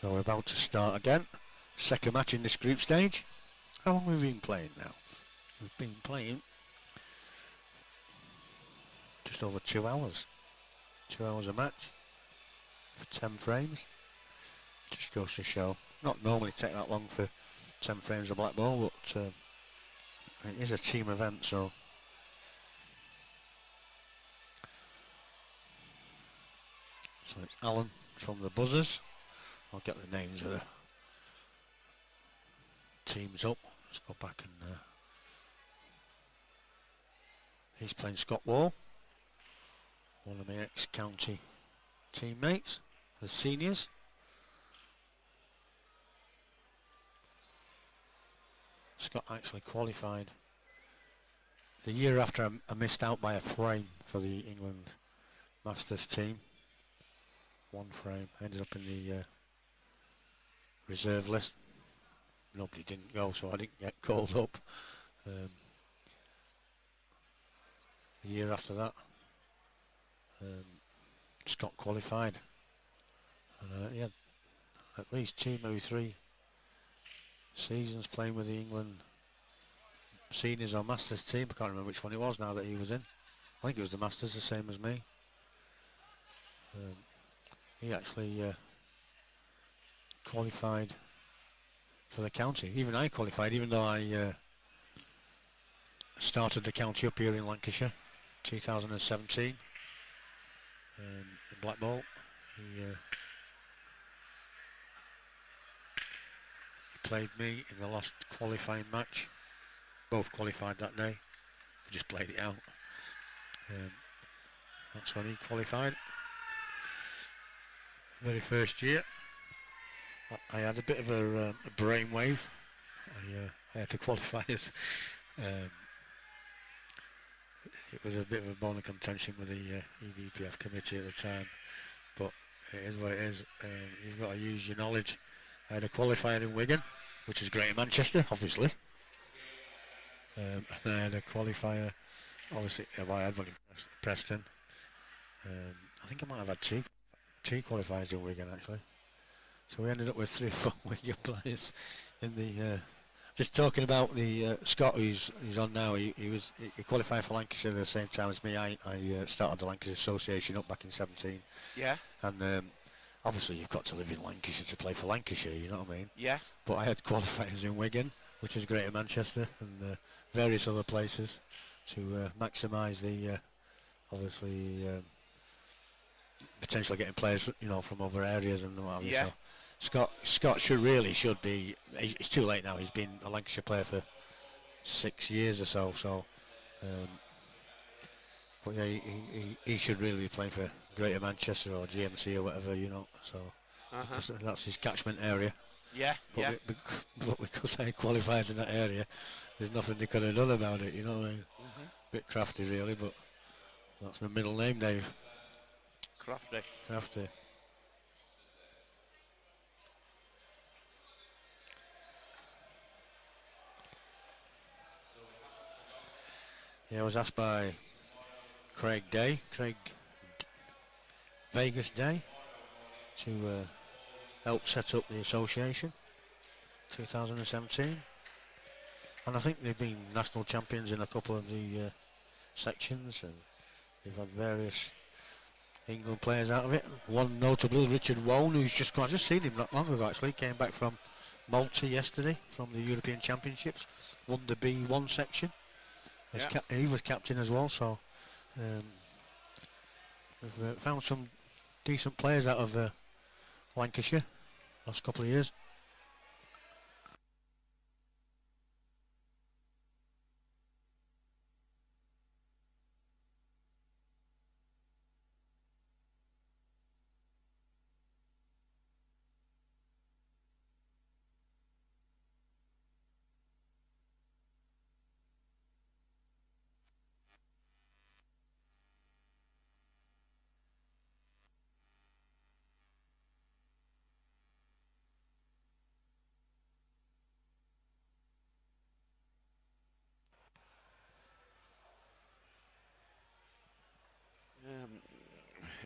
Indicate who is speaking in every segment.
Speaker 1: So we're about to start again. Second match in this group stage. How long have we been playing now? We've been playing just over 2 hours. 2 hours a match for 10 frames. Just goes to show. Not normally take that long for 10 frames of black ball, but it is a team event, so it's Alan from the Buzzers. I'll get the names of the teams up. Let's go back and he's playing Scott Wall, one of my ex-county teammates, the seniors. Scott actually qualified the year after I missed out by a frame for the England Masters team. One frame, ended up in the reserve list. Nobody didn't go, so I didn't get called up. The year after that, Scott qualified, and he had at least 2, maybe 3 seasons playing with the England seniors or Masters team. I can't remember which one it was now that he was in. I think it was the Masters, the same as me. He actually qualified for the county. Even I qualified, even though I started the county up here in Lancashire, 2017. In black ball, he played me in the last qualifying match. Both qualified that day. We just played it out. That's when he qualified. Very first year. I had a bit of a brainwave. I had to qualify as it was a bit of a bone of contention with the EBPF committee at the time, but it is what it is. You've got to use your knowledge. I had a qualifier in Wigan, which is Greater Manchester, obviously. And I had a qualifier, obviously, I had one in Preston. I think I might have had two qualifiers in Wigan, actually. So we ended up with 3 or 4 Wigan players in the. Just talking about the Scott, who's on now. He qualified for Lancashire at the same time as me. I started the Lancashire Association up back in 17.
Speaker 2: Yeah.
Speaker 1: And obviously you've got to live in Lancashire to play for Lancashire. You know what I mean?
Speaker 2: Yeah.
Speaker 1: But I had qualifiers in Wigan, which is Greater Manchester, and various other places to maximise the obviously potentially getting players, from other areas and what have you.
Speaker 2: Yeah.
Speaker 1: So Scott should be. It's too late now. He's been a Lancashire player for 6 years or so. So, but yeah, he should really be playing for Greater Manchester or GMC or whatever, So that's his catchment area.
Speaker 2: Yeah.
Speaker 1: But because I qualifies in that area, there's nothing they could have done about it. You know what I mean? Bit crafty, really, but that's my middle name, Dave. Crafty. Yeah, I was asked by Craig Vegas Day, to help set up the association, 2017. And I think they've been national champions in a couple of the sections, and they've had various England players out of it. One notably, Richard Wone, who's I just seen him not long ago actually, came back from Malta yesterday from the European Championships, won the B1 section. He was captain as well, so we've found some decent players out of Lancashire last couple of years.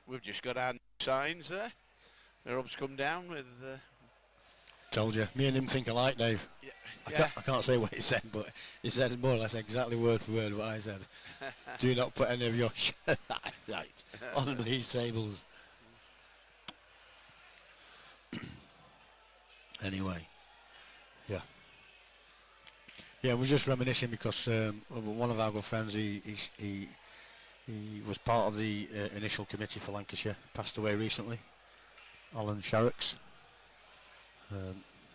Speaker 2: We've just got our signs there. The Rob's come down with
Speaker 1: Told you. Me and him think alike, Dave.
Speaker 2: Yeah.
Speaker 1: I can't say what he said, but he said more or less exactly word for word what I said. Do not put any of your right on these tables. Anyway, yeah. Yeah, we're just reminiscing because one of our good friends, he was part of the initial committee for Lancashire, passed away recently. Alan Sharrocks.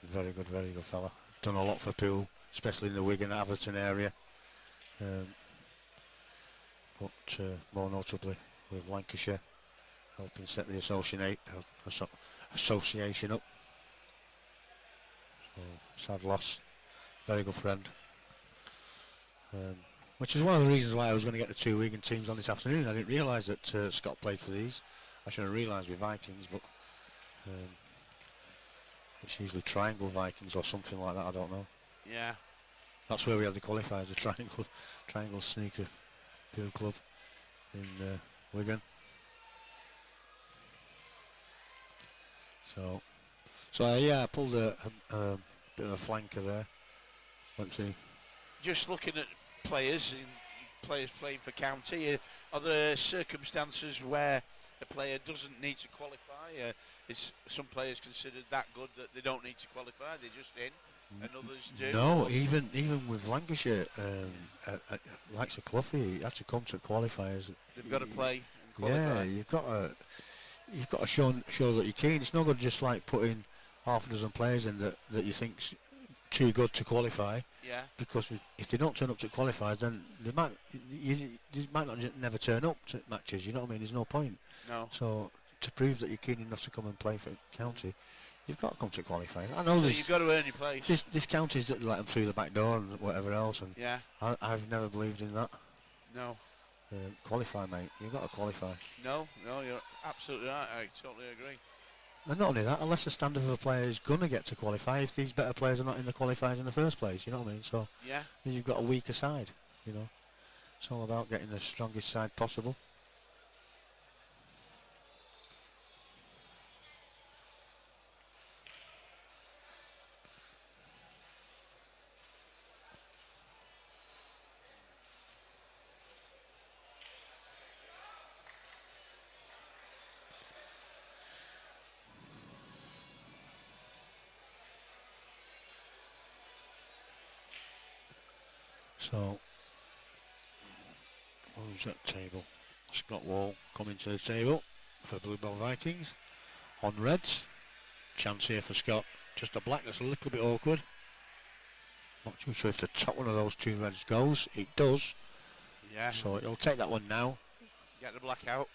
Speaker 1: Very good fella. Done a lot for pool, especially in the Wigan, Atherton area. But more notably with Lancashire, helping set the association up. So, sad loss. Very good friend. Which is one of the reasons why I was going to get the two Wigan teams on this afternoon. I didn't realise that Scott played for these. I should have realised with Vikings, but it's usually Triangle Vikings or something like that. I don't know.
Speaker 2: Yeah.
Speaker 1: That's where we had the qualifiers, the Triangle Sneaker Pool Club in Wigan. So yeah, I pulled a bit of a flanker there. Went through.
Speaker 2: Just looking at players playing for county, are there circumstances where a player doesn't need to qualify? Is some players considered that good that they don't need to qualify, they're just in, and others do?
Speaker 1: No, even with Lancashire, like Sir Cloughie, he had to come to qualifiers.
Speaker 2: They've got to play and qualify.
Speaker 1: Yeah, you've got to show that you're keen. It's not good just like putting half a dozen players in that you think's too good to qualify.
Speaker 2: Yeah.
Speaker 1: Because if they don't turn up to qualify, then they might not never turn up to matches. You know what I mean? There's no point.
Speaker 2: No.
Speaker 1: So to prove that you're keen enough to come and play for county, you've got to come to qualify. I know
Speaker 2: so you've got to earn your place.
Speaker 1: This counties that let them through the back door and whatever else, and
Speaker 2: yeah.
Speaker 1: I've never believed in that.
Speaker 2: No.
Speaker 1: Qualify, mate. You've got to qualify.
Speaker 2: No, you're absolutely right. I totally agree.
Speaker 1: And not only that, unless the standard of a player is going to get to qualify, if these better players are not in the qualifiers in the first place, you know what I mean? So
Speaker 2: yeah,
Speaker 1: you've got a weaker side, you know. It's all about getting the strongest side possible. So, who's that table? Scott Wall coming to the table for Blue Bell Vikings. On reds, chance here for Scott. Just a black that's a little bit awkward. Not too sure if the top one of those two reds goes. It does.
Speaker 2: Yeah.
Speaker 1: So he'll take that one now.
Speaker 2: Get the black out.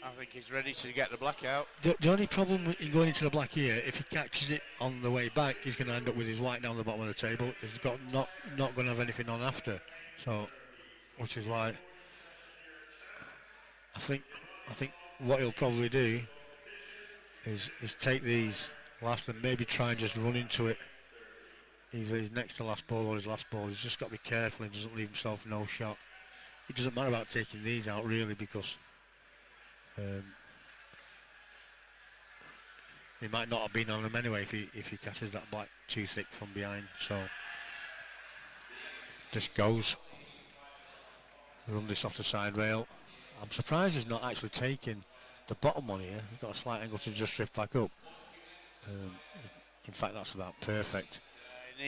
Speaker 2: I think he's ready to get the black out.
Speaker 1: The only problem in going into the black here, if he catches it on the way back, he's going to end up with his white down the bottom of the table. He's got not going to have anything on after. So, which is why I think what he'll probably do is take these last and maybe try and just run into it. Either his next to last ball or his last ball. He's just got to be careful he doesn't leave himself no shot. It doesn't matter about taking these out really, because he might not have been on them anyway if he catches that black too thick from behind. So this goes. Run this off the side rail. I'm surprised he's not actually taking the bottom one here. He's got a slight angle to just drift back up. In fact, that's about perfect.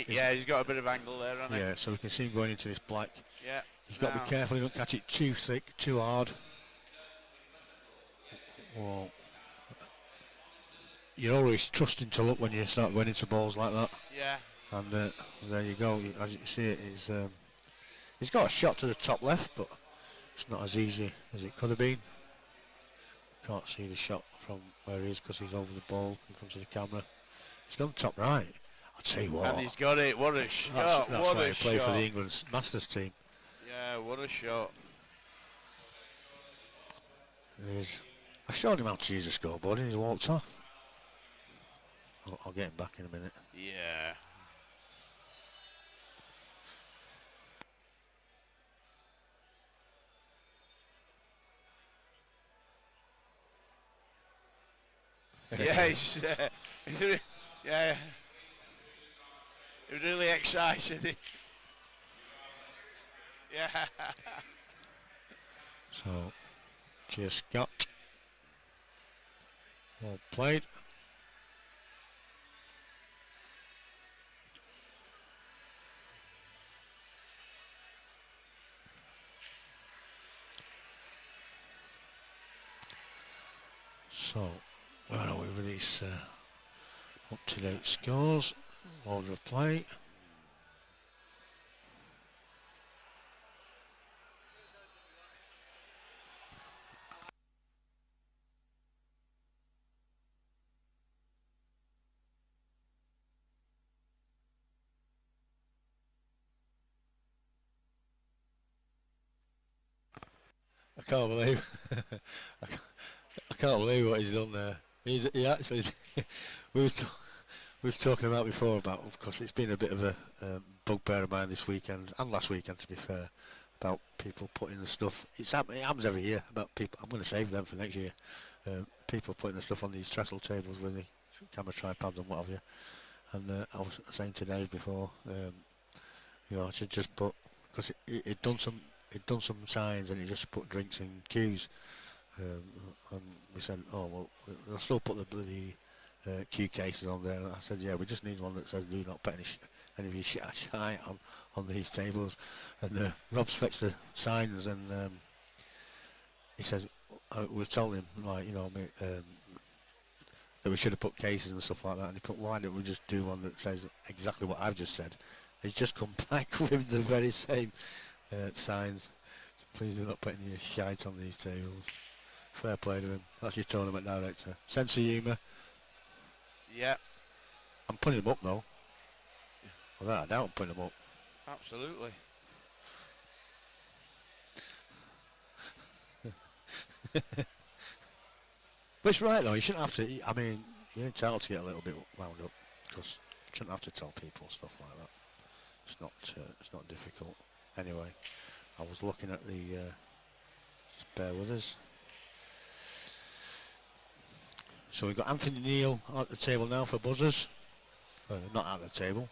Speaker 2: Yeah, he's got a bit of angle there, hasn't he?
Speaker 1: Yeah, so we can see him going into this black.
Speaker 2: Yeah.
Speaker 1: He's got to be careful he don't catch it too thick, too hard. Well, you're always trusting to luck when you start going into balls like that.
Speaker 2: Yeah.
Speaker 1: And there you go. As you can see, he's got a shot to the top left, but it's not as easy as it could have been. Can't see the shot from where he is because he's over the ball in front of the camera. He's gone top right. I'll tell you what.
Speaker 2: And he's got it. What a shot.
Speaker 1: That's
Speaker 2: what
Speaker 1: why
Speaker 2: a
Speaker 1: he
Speaker 2: shot.
Speaker 1: played for the England Masters team.
Speaker 2: Yeah, what a shot.
Speaker 1: I've shown him how to use the scoreboard and he's walked off. I'll get him back in a minute.
Speaker 2: Yeah. Yeah, yeah, he was really excited. Yeah.
Speaker 1: So, cheers, Scott. Well played. So, where are we with these up-to-date scores? Order of play. I can't believe I can't believe what he's done there. He actually we was we was talking about before about, of course, it's been a bit of a bugbear of mine this weekend and last weekend, to be fair, about people putting the stuff. It happens every year about people. I'm going to save them for next year. People putting the stuff on these trestle tables with the camera tripods and what have you. And I was saying to Dave before, I should just put, because it done some signs and it just put drinks in queues. And we said, oh well, they'll still put the bloody queue cases on there. And I said, yeah, we just need one that says do not put any of your shit on these tables. And Rob's fixed the signs, and he says, we've told him, like, that we should have put cases and stuff like that. And he put, why don't we just do one that says exactly what I've just said? He's just come back with the very same signs. Please do not put any shite on these tables. Fair play to him. That's your tournament director. Sense of humour.
Speaker 2: Yeah.
Speaker 1: I'm putting him up though. Without a doubt, I'm putting him up.
Speaker 2: Absolutely.
Speaker 1: But it's right though. You shouldn't have to. I mean, you're entitled to get a little bit wound up, because you shouldn't have to tell people stuff like that. It's not difficult. Anyway, I was looking at the. Just bear with us. So we've got Anthony Neal at the table now for buzzers. Not at the table.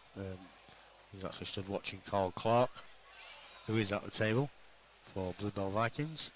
Speaker 1: He's actually stood watching Carl Clark, who is at the table for Bluebell Vikings.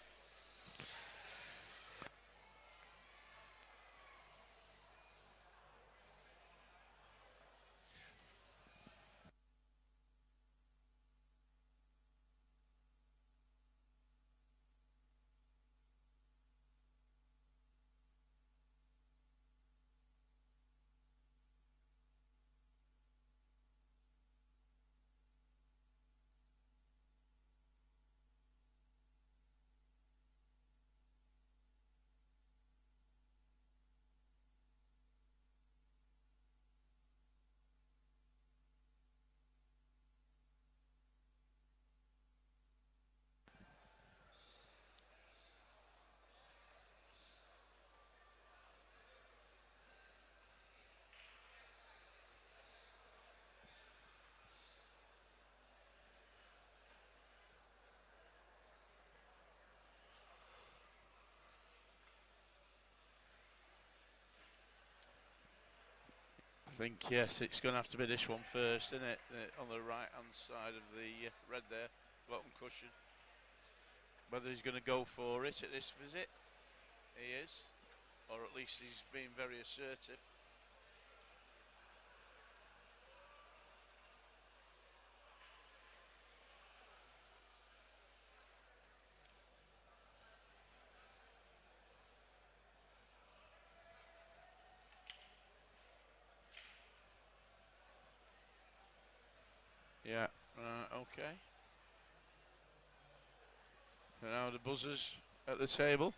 Speaker 2: I think, yes, it's going to have to be this one first, isn't it? On the right hand side of the red there, bottom cushion. Whether he's going to go for it at this visit, he is, or at least he's being very assertive. Yeah, okay. So now the buzzers at the table.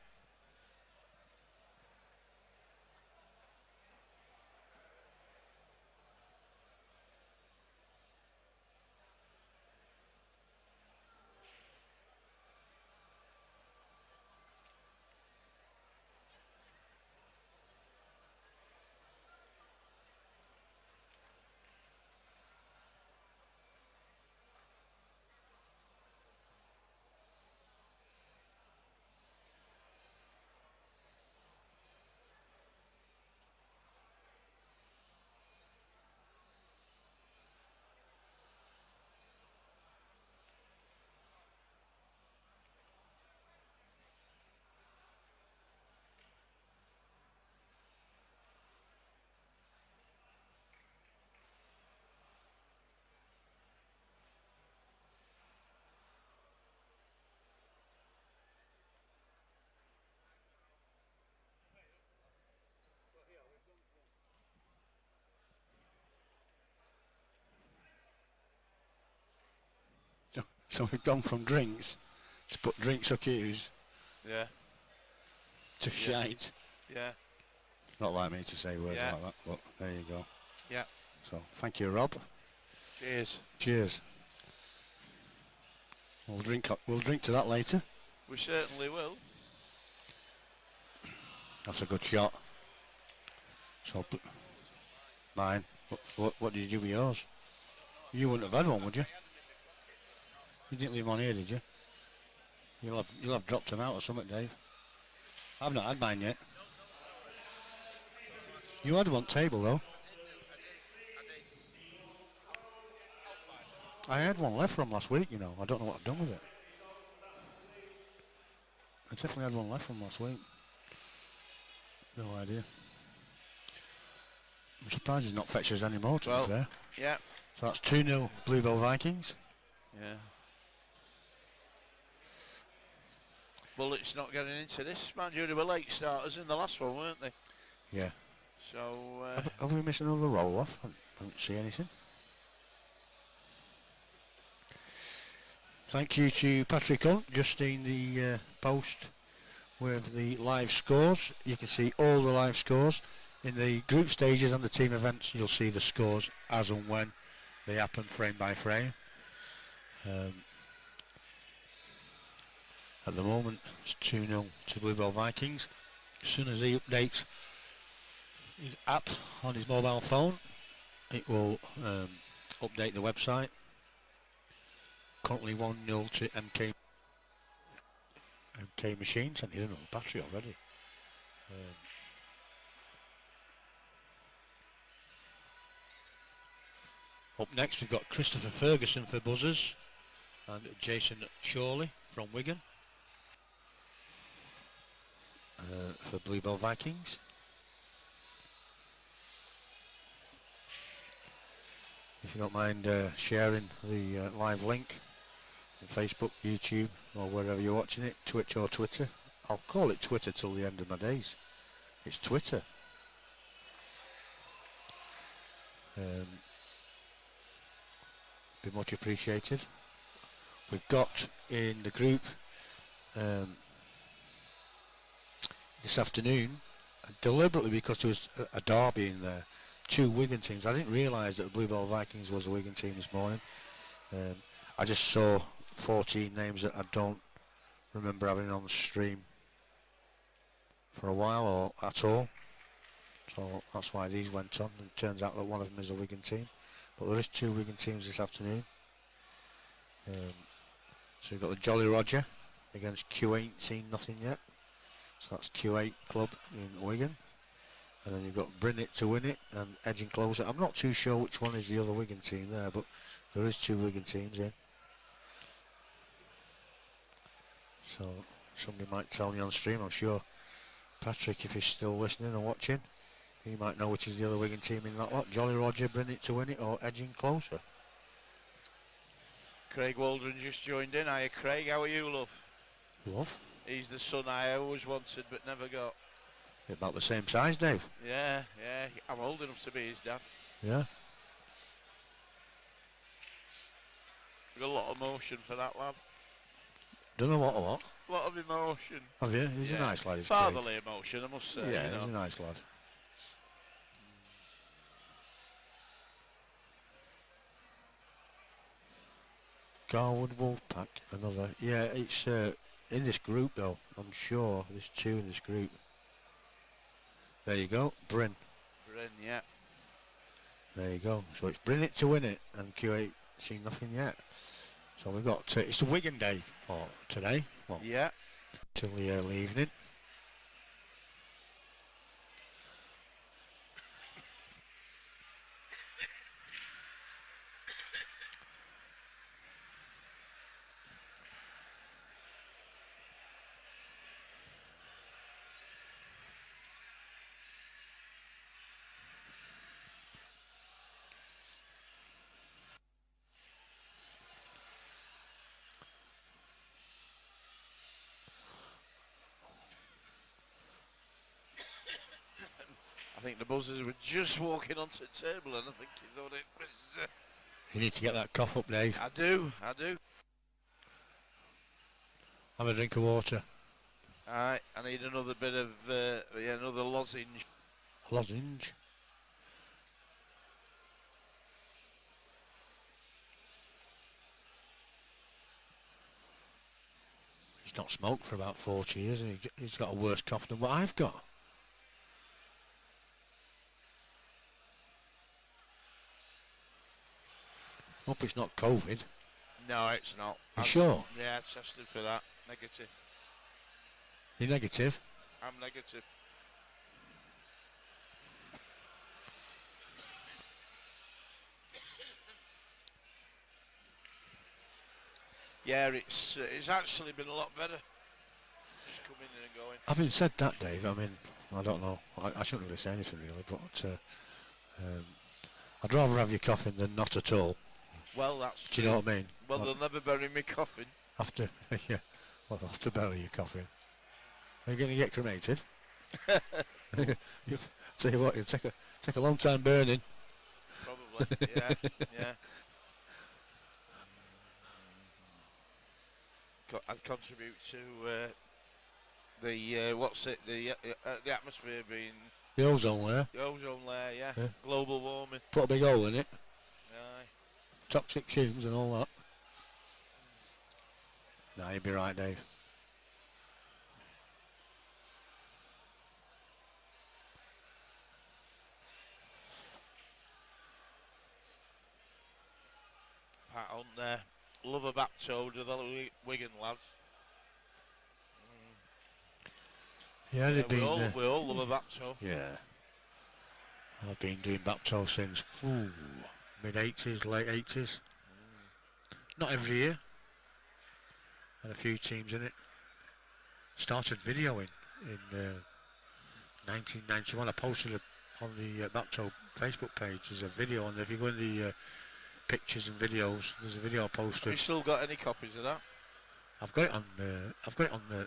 Speaker 1: So we've gone from drinks to put drinks accused
Speaker 2: Yeah.
Speaker 1: to shite.
Speaker 2: Yeah.
Speaker 1: Not like me to say words like that, but there you go.
Speaker 2: Yeah.
Speaker 1: So thank you, Rob.
Speaker 2: Cheers.
Speaker 1: Cheers. We'll drink to that later.
Speaker 2: We certainly will.
Speaker 1: That's a good shot. So mine. What did you do with yours? You wouldn't have had one, would you? You didn't leave them on here, did you? You'll have dropped them out or something, Dave. I've not had mine yet. You had one table though. I had one left from last week, you know. I don't know what I've done with it. I definitely had one left from last week. No idea. I'm surprised he's not fetched us any more, to be fair.
Speaker 2: Yeah.
Speaker 1: So that's 2-0 Bluebell Vikings.
Speaker 2: Yeah. Bullets not getting into this. Mind you, they were late starters in the last one, weren't they?
Speaker 1: Yeah.
Speaker 2: So...
Speaker 1: have we missed another roll-off? I don't see anything. Thank you to Patrick Hunt, just in the post with the live scores. You can see all the live scores. In the group stages and the team events, you'll see the scores as and when they happen, frame by frame. At the moment, it's 2-0 to Bluebell Vikings. As soon as he updates his app on his mobile phone, it will update the website. Currently 1-0 to MK Machines. I need another battery already. Up next we've got Christopher Ferguson for Buzzers and Jason Chorley from Wigan for Bluebell Vikings. If you don't mind sharing the live link on Facebook, YouTube or wherever you're watching it, Twitch or Twitter. I'll call it Twitter till the end of my days. It's Twitter. Be much appreciated. We've got in the group this afternoon, deliberately because there was a derby in there, 2 Wigan teams. I didn't realise that the Bluebell Vikings was a Wigan team this morning. I just saw 14 names that I don't remember having on the stream for a while or at all. So that's why these went on. And it turns out that one of them is a Wigan team. But there is 2 Wigan teams this afternoon. So we've got the Jolly Roger against Q Ain't Seen Nothing Yet. So that's Q8 Club in Wigan. And then you've got Bring It to Win It and Edging Closer. I'm not too sure which one is the other Wigan team there, but there is 2 Wigan teams in. So somebody might tell me on stream, I'm sure Patrick, if he's still listening and watching, he might know which is the other Wigan team in that lot. Jolly Roger, Bring It to Win It, or Edging Closer.
Speaker 2: Craig Waldron just joined in. Hiya Craig, how are you, love?
Speaker 1: Love?
Speaker 2: He's the son I always wanted but never got.
Speaker 1: About the same size, Dave.
Speaker 2: Yeah, I'm old enough to be his dad.
Speaker 1: Yeah.
Speaker 2: Got a lot of emotion for that lad.
Speaker 1: Don't know what or what.
Speaker 2: A lot of emotion.
Speaker 1: Have you? He's a nice lad. He's
Speaker 2: fatherly emotion, I must say.
Speaker 1: Yeah,
Speaker 2: you know.
Speaker 1: he's a nice lad. Garwood Wolfpack, another. Yeah, it's in this group though. I'm sure there's 2 in this group. There you go, Bryn.
Speaker 2: Bryn, yeah.
Speaker 1: There you go. So it's Bring It to Win It and Q8 Seen Nothing Yet. So we've got it's a Wigan day today. Well,
Speaker 2: yeah.
Speaker 1: Till the early evening.
Speaker 2: I think the Buzzers were just walking onto the table and I think he thought it was...
Speaker 1: You need to get that cough up, Dave.
Speaker 2: I do.
Speaker 1: Have a drink of water.
Speaker 2: Alright, I need another bit of, another lozenge.
Speaker 1: Lozenge. He's not smoked for about 40 years and he's got a worse cough than what I've got. Hope it's not COVID.
Speaker 2: No, it's not.
Speaker 1: You sure?
Speaker 2: Yeah, I tested for that. Negative.
Speaker 1: You're negative?
Speaker 2: I'm negative. Yeah, it's actually been a lot better. Just coming in and going.
Speaker 1: Having said that, Dave, I mean, I don't know. I shouldn't really say anything really, but I'd rather have you coughing than not at all.
Speaker 2: Well, that's
Speaker 1: Do you know what I mean?
Speaker 2: Well, they'll never bury me coughing.
Speaker 1: After, yeah, well, they'll have to bury you coughing. Are you going to get cremated? Tell you what, it'll take a long time burning.
Speaker 2: Probably, yeah, yeah. I'd contribute to the atmosphere being
Speaker 1: The ozone layer.
Speaker 2: the ozone layer, yeah.
Speaker 1: Yeah.
Speaker 2: Global warming.
Speaker 1: Put a big hole in it.
Speaker 2: Aye.
Speaker 1: Toxic fumes and all that. Nah, you'd be right, Dave.
Speaker 2: Pat on there. Love a BAPTO to the Wigan lads.
Speaker 1: Yeah, they've been.
Speaker 2: We all love a BAPTO.
Speaker 1: Yeah. I've been doing BAPTO since mid-80s, late 80s. Not every year. Had a few teams in it. Started videoing in 1991. I posted it on the BAPTO Facebook page. There's a video on there. If you go in the pictures and videos, there's a video I posted.
Speaker 2: Have you still got any copies of that?
Speaker 1: I've got it on the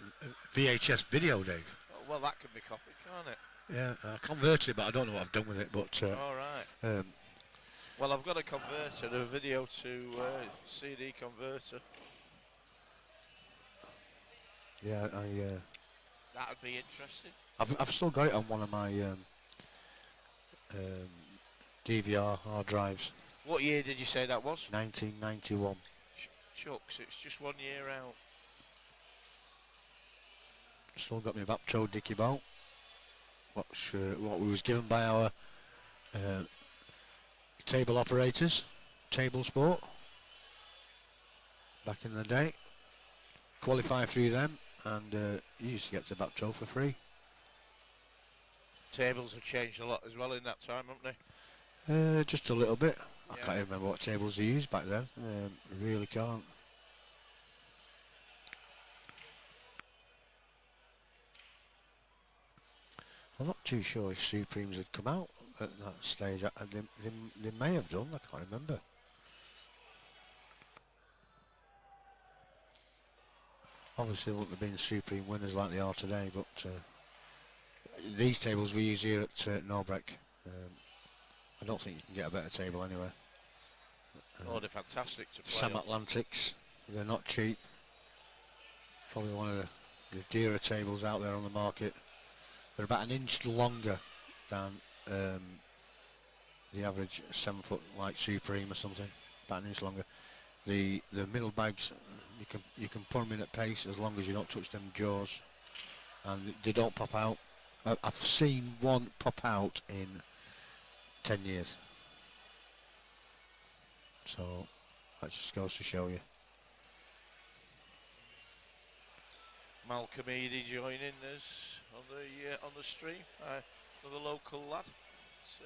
Speaker 1: VHS video, Dave.
Speaker 2: Oh, well, that can be copied, can't it?
Speaker 1: Yeah, I converted it, but I don't know what I've done with it. But
Speaker 2: all right. Well, I've got a converter, a video to CD converter.
Speaker 1: Yeah,
Speaker 2: That'd be interesting.
Speaker 1: I've still got it on one of my DVR hard drives.
Speaker 2: What year did you say that was?
Speaker 1: 1991.
Speaker 2: Chucks, it's just 1 year out.
Speaker 1: Still got my BAPTO dicky bolt. What we was given by our table operators, table sport, back in the day. Qualify through them, and you used to get to BAPTO for free.
Speaker 2: Tables have changed a lot as well in that time, haven't
Speaker 1: they? Just a little bit.
Speaker 2: Yeah.
Speaker 1: I can't even remember what tables they used back then. Really can't. I'm not too sure if Supremes had come out at that stage. They may have done, I can't remember. Obviously they wouldn't have been Supreme winners like they are today, but these tables we use here at Norbreck, I don't think you can get a better table anywhere.
Speaker 2: Oh, they're fantastic to play.
Speaker 1: Sam Atlantics, they're not cheap. Probably one of the dearer tables out there on the market. They're about an inch longer than the average 7 foot like Supreme or something. About an inch longer. The middle bags, you can put them in at pace as long as you don't touch them jaws, and they don't pop out. I've seen one pop out in 10 years. So that just goes to show you.
Speaker 2: Malcolm Eady joining us on the stream. Another local lad. It's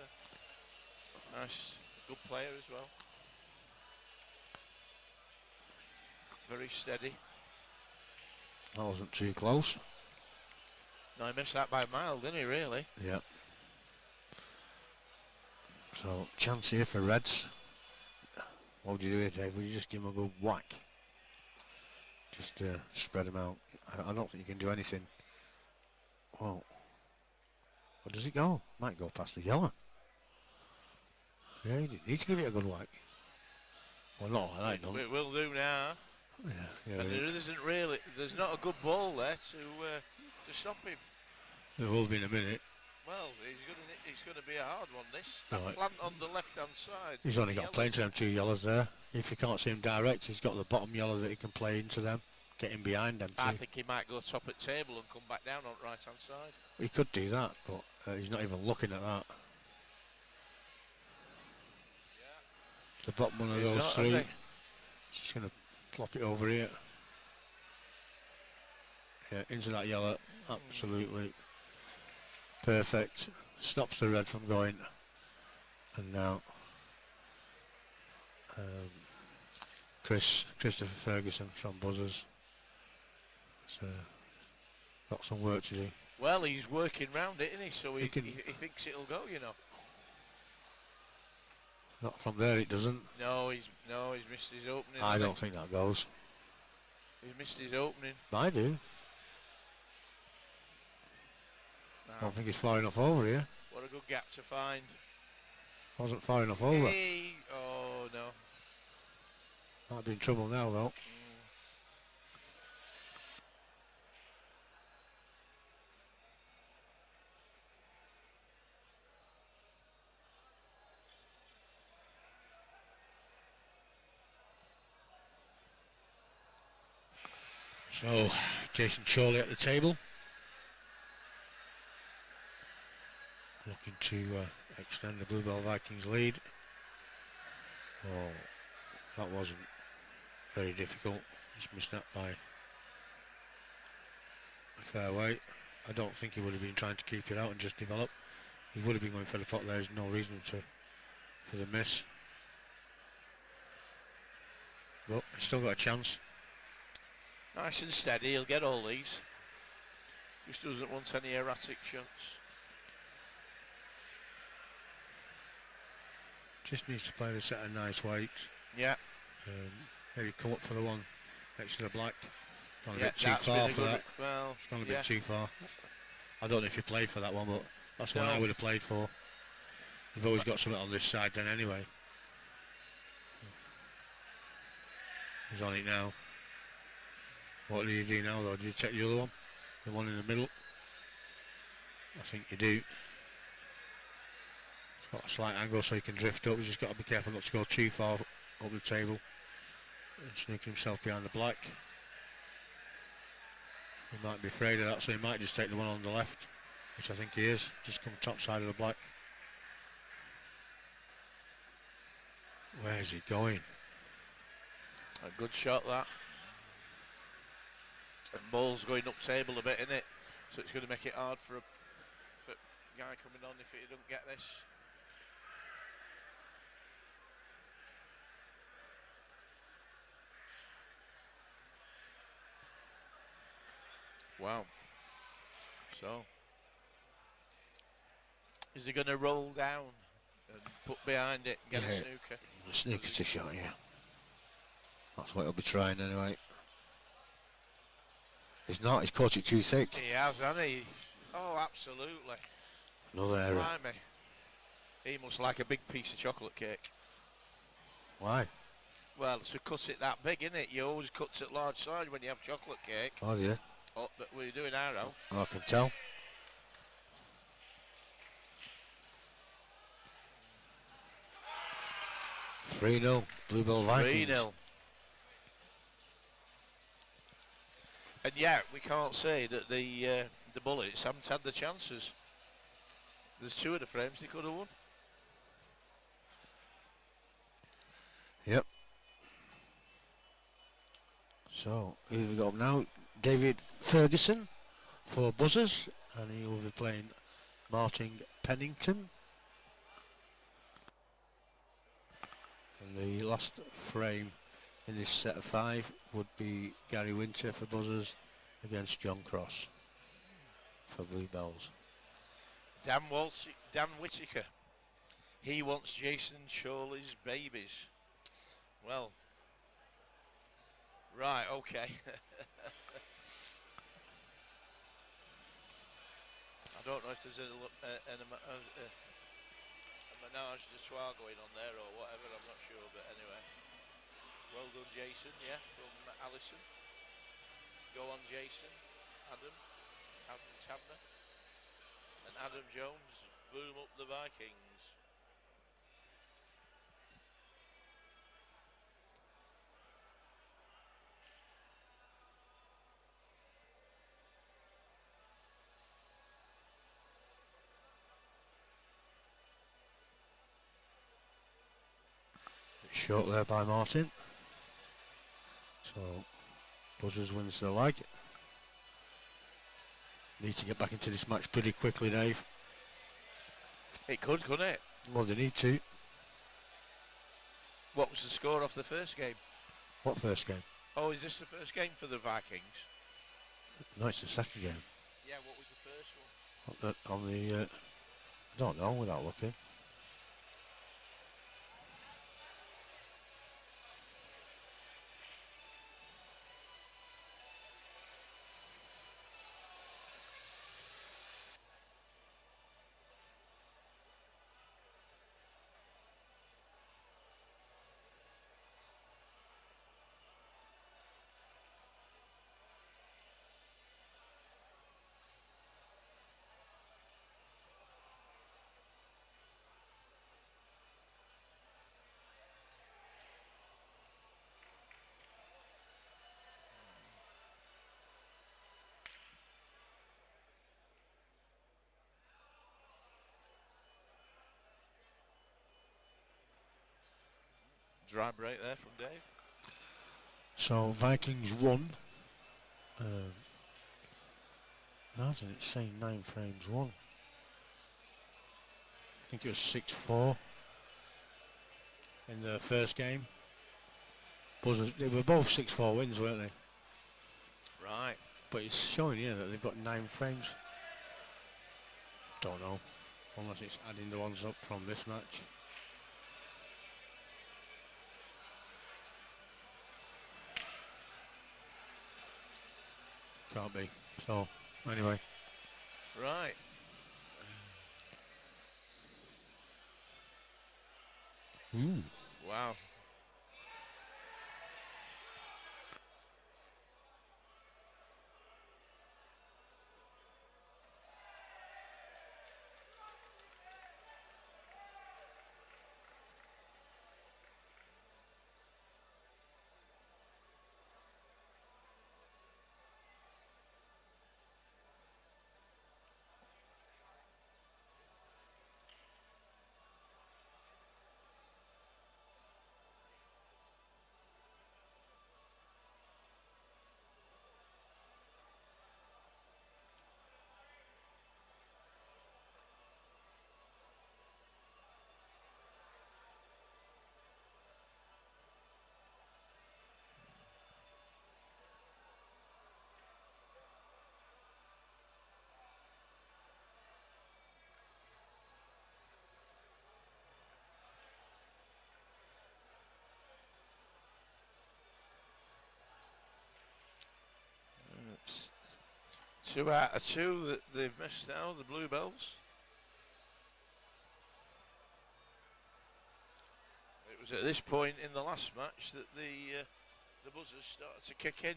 Speaker 2: nice, good player as well. Very steady.
Speaker 1: That wasn't too close.
Speaker 2: No, he missed that by a mile, didn't he, really?
Speaker 1: Yeah. So, chance here for Reds. What would you do here, Dave? Would you just give him a good whack? Just spread him out. I don't think you can do anything. Well, where does it go? Might go past the yellow. Yeah, he needs to give it a good whack. Well, not like that, no.
Speaker 2: It will do now.
Speaker 1: Yeah,
Speaker 2: And there isn't really, there's not a good ball there to stop him.
Speaker 1: there will be in a minute.
Speaker 2: Well, he's gonna be a hard one. This
Speaker 1: Right.
Speaker 2: that plant on the left-hand side.
Speaker 1: He's only got
Speaker 2: yellows.
Speaker 1: playing to them 2 yellows there. If you can't see him direct, he's got the bottom yellow that he can play into them, get in behind them too.
Speaker 2: I think he might go top at table and come back down on right-hand side.
Speaker 1: He could do that, but he's not even looking at that.
Speaker 2: Yeah.
Speaker 1: The bottom one of
Speaker 2: He's
Speaker 1: those
Speaker 2: not,
Speaker 1: three.
Speaker 2: has
Speaker 1: Just going to plop it over here. Yeah, into that yellow. Absolutely perfect. Stops the red from going. And now Christopher Ferguson from Buzzers. So got some work to do.
Speaker 2: Well, he's working round it, isn't he? So he thinks it'll go, you know.
Speaker 1: Not from there, it doesn't.
Speaker 2: No, he's missed his opening.
Speaker 1: I don't think that goes.
Speaker 2: He's missed his opening.
Speaker 1: I do. I don't think it's far enough over here.
Speaker 2: What a good gap to find.
Speaker 1: Wasn't far enough over.
Speaker 2: Hey, oh no.
Speaker 1: Might be in trouble now though. So, Jason Chorley at the table. Looking to extend the Bluebell Vikings lead. Oh, that wasn't very difficult. Just missed that by a fair way. I don't think he would have been trying to keep it out and just develop. He would have been going for the pot. There's no reason for the miss. But he's still got a chance.
Speaker 2: Nice and steady, he'll get all these. Just doesn't want any erratic shots.
Speaker 1: Just needs to play the set of nice weights.
Speaker 2: Yeah.
Speaker 1: Maybe come up for the one next to the black. Gone a
Speaker 2: Yeah,
Speaker 1: bit too far for that.
Speaker 2: Well,
Speaker 1: It's gone a bit too far. I don't know if you played for that one, but that's
Speaker 2: No.
Speaker 1: one I would have played for. You've always got something on this side then anyway. He's on it now. What do you do now though? Do you take the other one? The one in the middle? I think you do. It's got a slight angle so he can drift up. He's just got to be careful not to go too far up the table and sneak himself behind the black. He might be afraid of that, so he might just take the one on the left, which I think he is. Just come top side of the black. Where is he going?
Speaker 2: A good shot that. And ball's going up table a bit, isn't it? So it's going to make it hard for a guy coming on if he don't get this. Wow. So, is he going to roll down and put behind it and get a snooker?
Speaker 1: The snooker's a shot, yeah. That's what he'll be trying anyway. He's not, he's caught it too thick.
Speaker 2: He has, hasn't he? Oh, absolutely.
Speaker 1: Another error.
Speaker 2: Blimey. He must like a big piece of chocolate cake.
Speaker 1: Why?
Speaker 2: Well, to cut it that big, innit? You always cut it large side when you have chocolate cake.
Speaker 1: Oh, yeah.
Speaker 2: Oh, but we're doing arrow.
Speaker 1: Oh, I can tell. (3-0) Bluebell Vikings.
Speaker 2: 3-0. And yet, we can't say that the Bullets haven't had the chances. There's two of the frames they could have won.
Speaker 1: Yep. So, who have we got up now? David Ferguson for Buzzers, and he will be playing Martin Pennington. And the last frame in this set of 5 would be Gary Winter for Buzzers against John Cross for Bluebells.
Speaker 2: Dan Whittaker. He wants Jason Chorley's babies. Well, right, okay. I don't know if there's a menage de soir going on there or whatever, I'm not sure, but anyway. Well done, Jason. Yeah, from Allison. Go on, Jason. Adam Tabner. And Adam Jones. Boom up the Vikings.
Speaker 1: Short there by Martin. So Buzzers wins the leg. Need to get back into this match pretty quickly, Dave.
Speaker 2: It could, couldn't it?
Speaker 1: Well, they need to.
Speaker 2: What was the score off the first game?
Speaker 1: What first game?
Speaker 2: Oh, is this the first game for the Vikings?
Speaker 1: No, it's the second game.
Speaker 2: Yeah, what was the first one?
Speaker 1: On the I don't know without looking.
Speaker 2: Dry break there from Dave.
Speaker 1: So Vikings won. No, it's saying 9 frames won. I think it was 6-4 in the first game. Buzzers, they were both 6-4 wins, weren't they?
Speaker 2: Right.
Speaker 1: But it's showing here that they've got 9 frames. Don't know, unless it's adding the ones up from this match. Can't be. So, anyway.
Speaker 2: Right. Wow. It's 2 out of 2 that they've missed now, the Bluebells. It was at this point in the last match that the Buzzers started to kick in.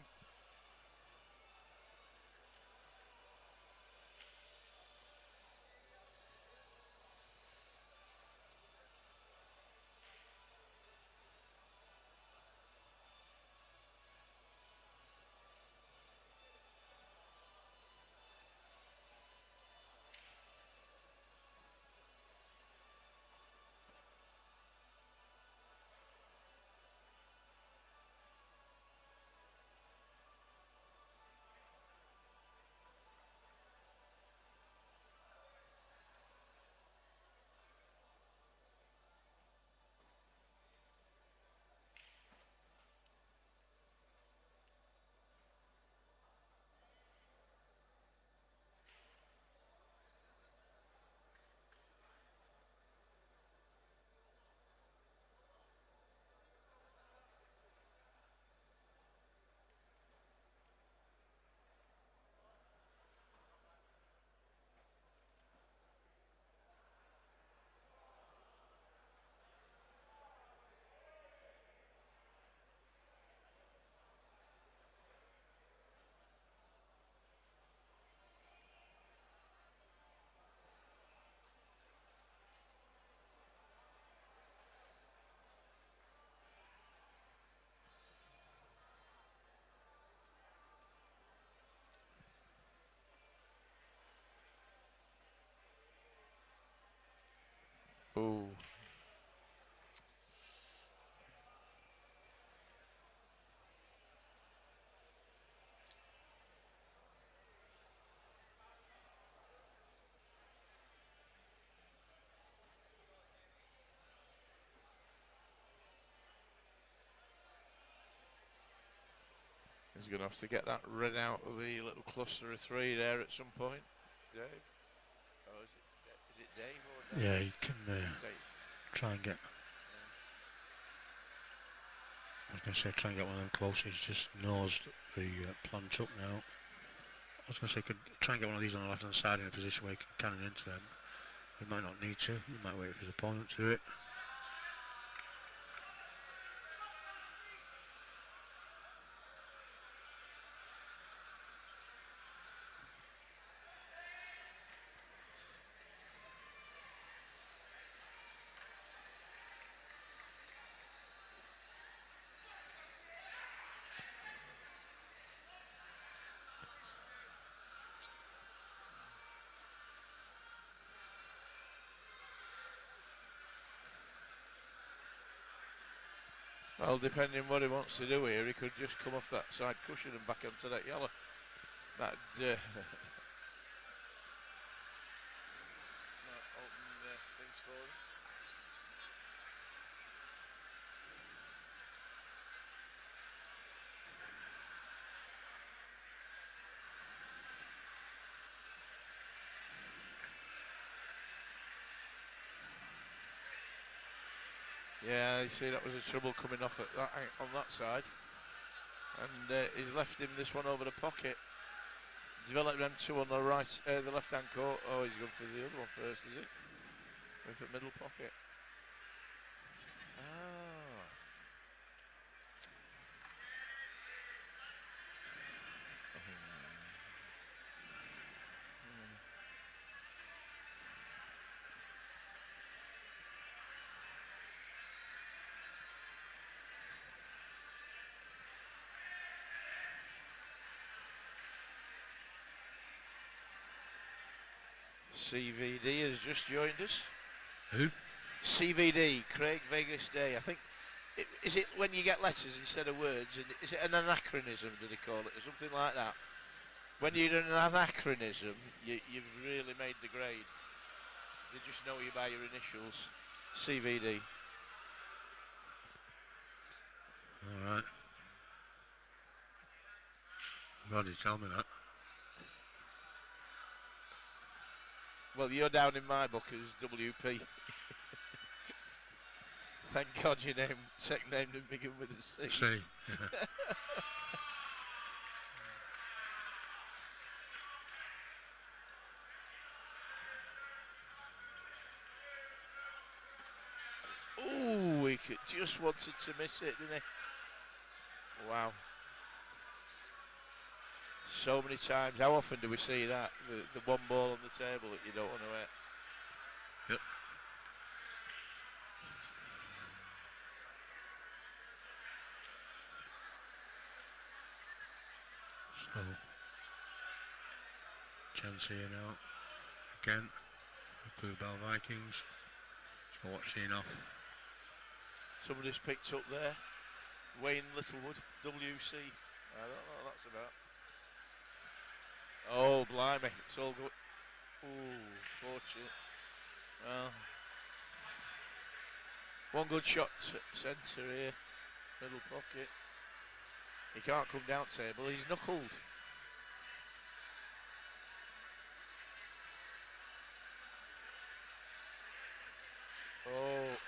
Speaker 2: Ooh. He's going to have to get that red out of the little cluster of 3 there at some point. Dave? Oh, is it Dave or Dave?
Speaker 1: Yeah, he can try and get... I was going to say try and get one of them close. He just knows the plant up now. I was going to say could try and get one of these on the left hand side in a position where he can cannon into them. He might not need to. He might wait for his opponent to do it.
Speaker 2: Well, depending what he wants to do here, he could just come off that side cushion and back onto that yellow. That'd might open things for him. Yeah, you see that was the trouble coming off at that on that side, and he's left him this one over the pocket. Developed them 2 on the right, the left-hand court. Oh, he's going for the other one first, is it? Going for middle pocket. Ah. CVD has just joined us.
Speaker 1: Who?
Speaker 2: CVD, Craig Vegas Day. I think, is it when you get letters instead of words? And is it an anachronism, do they call it, or something like that? When you're an anachronism, you've really made the grade. They just know you by your initials. CVD.
Speaker 1: All right. God, you tell me that.
Speaker 2: Well, you're down in my book as WP. Thank God your second name didn't begin with a C.
Speaker 1: C.
Speaker 2: Ooh, he just wanted to miss it, didn't he? Wow. So many times. How often do we see that? The one ball on the table that you don't want to hit.
Speaker 1: Yep. So, chance here now. Again, the Blue Bell Vikings. So what's seeing off?
Speaker 2: Somebody's picked up there. Wayne Littlewood, WC. I don't know what that's about. Oh, blimey. It's all good. Ooh, fortunate. Well, one good shot centre here. Middle pocket. He can't come down table. He's knuckled.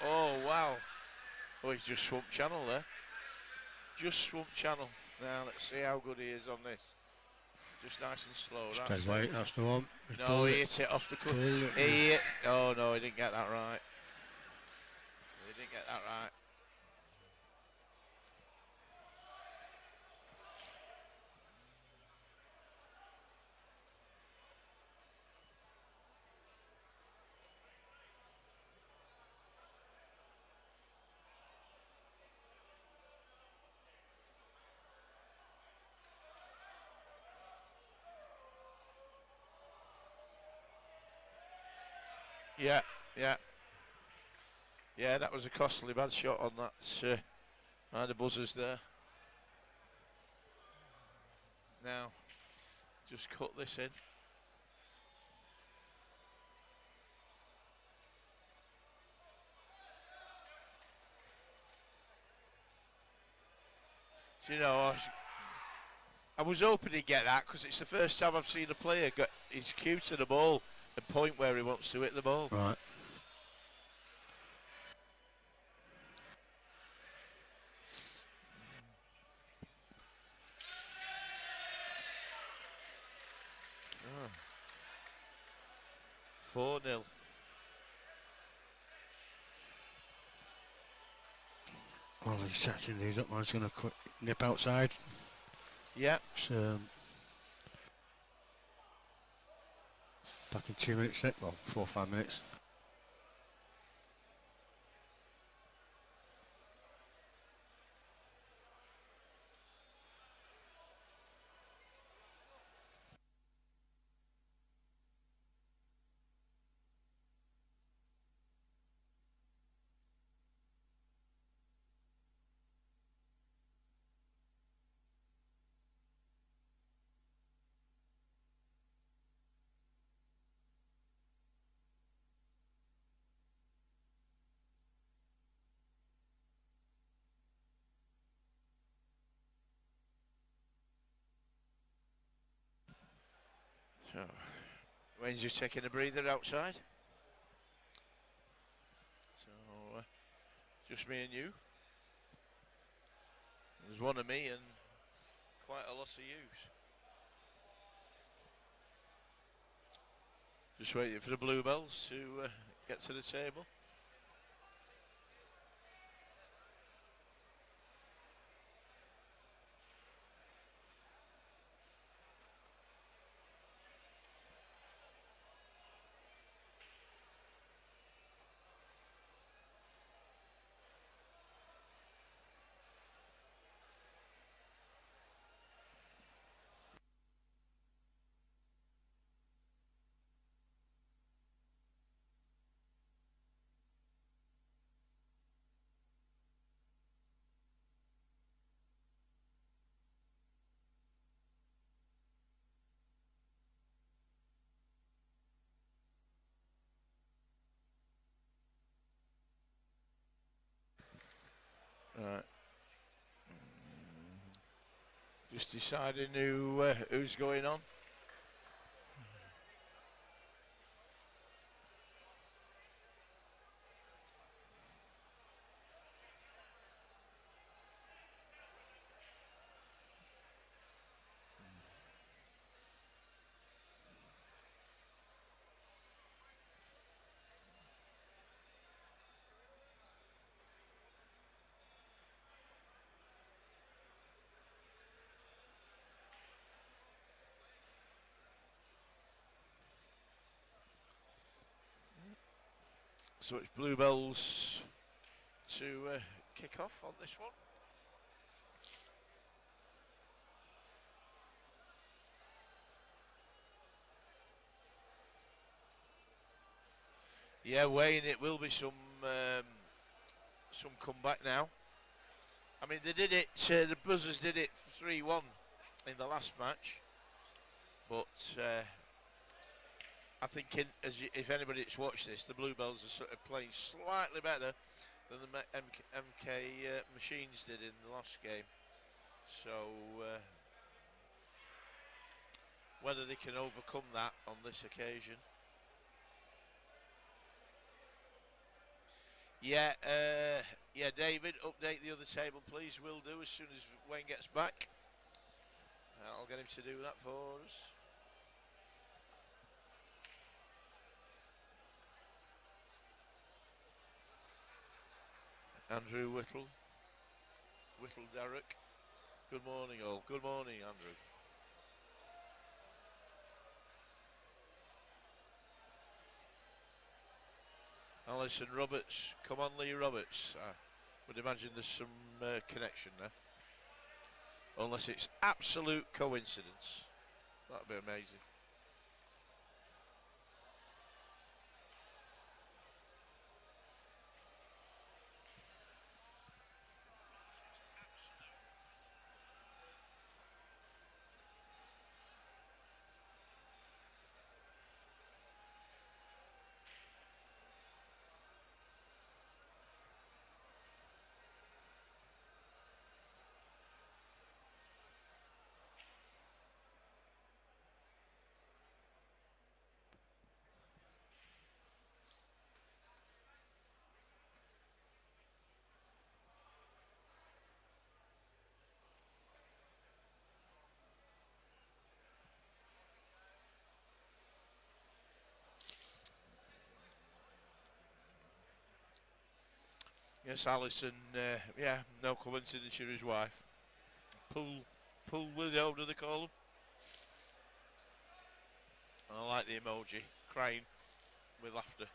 Speaker 2: Oh, wow. Oh, he's just swamped channel there. Just swamped channel. Now, let's see how good he is on this. Just nice and slow.
Speaker 1: Stay weight, that's the one.
Speaker 2: No, he hit it off the cut. Oh, no, he didn't get that right. He didn't get that right. Yeah, yeah. Yeah, that was a costly bad shot on that. The buzzers there. Now, just cut this in. So, you know, I was hoping he'd get that because it's the first time I've seen a player get his cue to the ball and point where he wants to hit the ball.
Speaker 1: Right.
Speaker 2: Oh. 4-0.
Speaker 1: Well, he's setting these up. I'm just going to nip outside.
Speaker 2: Yeah.
Speaker 1: Back in 2 minutes, well, 4 or 5 minutes.
Speaker 2: So, Wayne's just taking a breather outside. So, just me and you. There's one of me and quite a lot of yous. Just waiting for the Bluebells to get to the table. Right. Just deciding who's going on. So it's Bluebells to kick off on this one. Yeah, Wayne, it will be some comeback now. I mean, they did it. The Buzzers did it 3-1 in the last match, but I think if anybody that's watched this, the Bluebells are sort of playing slightly better than the MK Machines did in the last game. So whether they can overcome that on this occasion. Yeah, David, update the other table, please. Will do as soon as Wayne gets back. I'll get him to do that for us. Andrew Whittle Derrick. Good morning, all. Good morning, Andrew. Alison Roberts. Come on, Lee Roberts. I would imagine there's some connection there. Unless it's absolute coincidence. That'd be amazing. Yes, Alison, yeah, no coincidence, you're his wife. Pull widow, do they call them? I like the emoji, crying with laughter.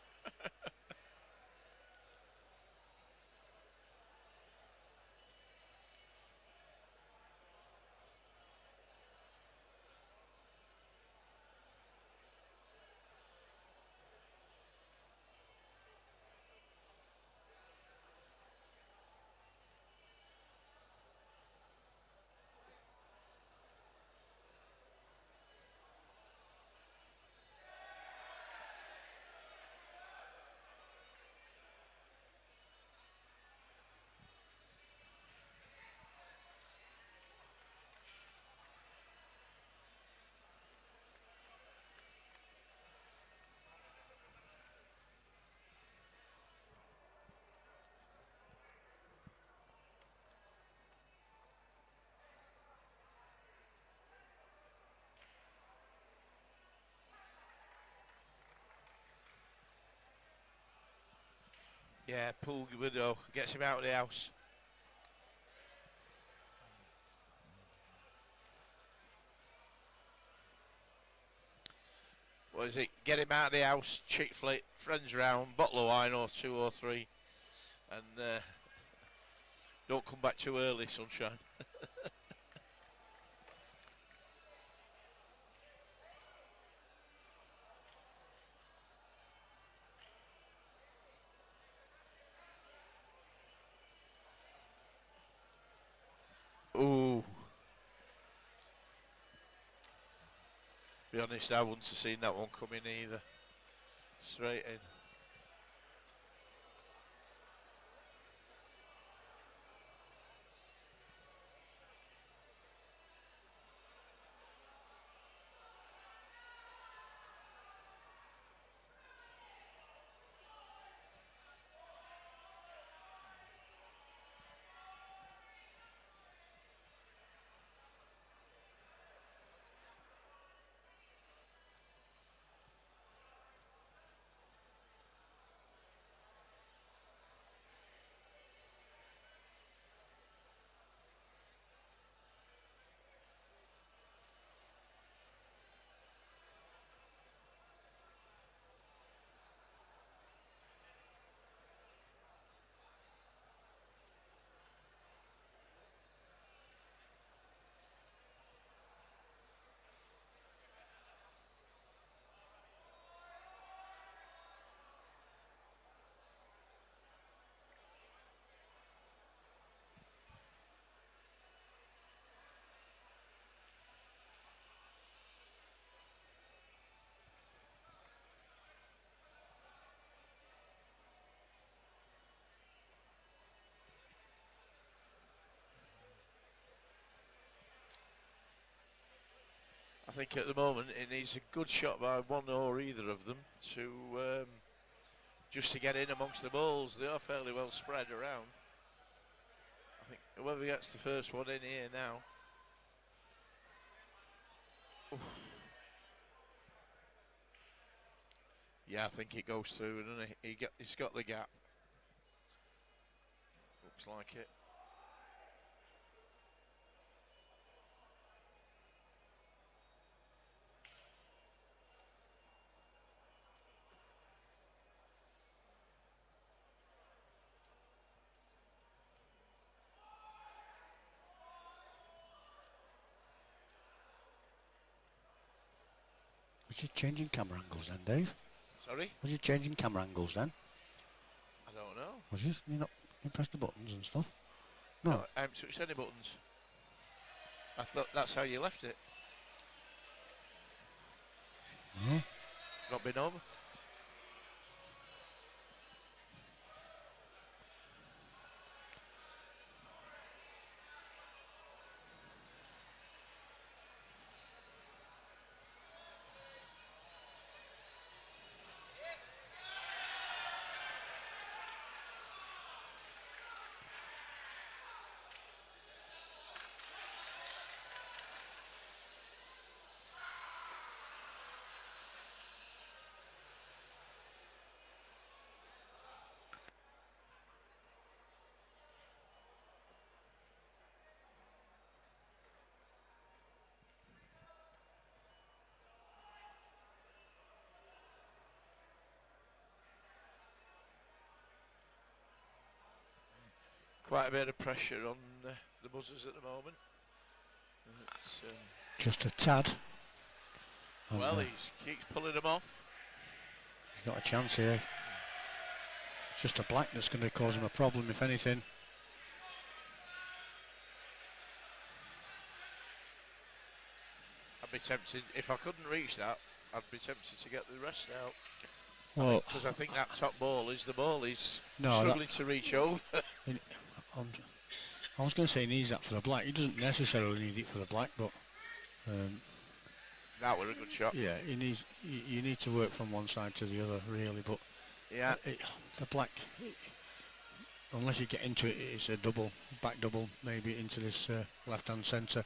Speaker 2: Yeah, pull widow, gets him out of the house. What is it? Get him out of the house, chick flick, friends round, bottle of wine or 2 or 3, and don't come back too early, sunshine. Ooh. Be honest, I wouldn't have seen that one coming either. Straight in. I think at the moment it needs a good shot by one or either of them to just to get in amongst the balls. They are fairly well spread around. I think whoever gets the first one in here now. Oof. Yeah, I think it goes through, doesn't it? He's got the gap. Looks like it.
Speaker 1: Was you changing camera angles then, Dave?
Speaker 2: Sorry?
Speaker 1: Was you changing camera angles then?
Speaker 2: I don't know.
Speaker 1: Was you? You press the buttons and stuff?
Speaker 2: No,
Speaker 1: No.
Speaker 2: I haven't touched any buttons. I thought that's how you left it.
Speaker 1: No.
Speaker 2: Not been over. quite a bit of pressure on the buzzers at the moment.
Speaker 1: Just a tad. And,
Speaker 2: well, he keeps pulling them off.
Speaker 1: He's got a chance here. It's just a black that's going to cause him a problem, if anything.
Speaker 2: I'd be tempted, if I couldn't reach that, I'd be tempted to get the rest out.
Speaker 1: Well,
Speaker 2: because I think that top ball is the ball he's
Speaker 1: no,
Speaker 2: struggling to reach over.
Speaker 1: I was going to say he needs that for the black. He doesn't necessarily need it for the black, but
Speaker 2: that was a good shot.
Speaker 1: yeah, he needs. You need to work from one side to the other, really. But
Speaker 2: yeah,
Speaker 1: the black, unless you get into it, it's a double, back double, maybe into this left-hand centre.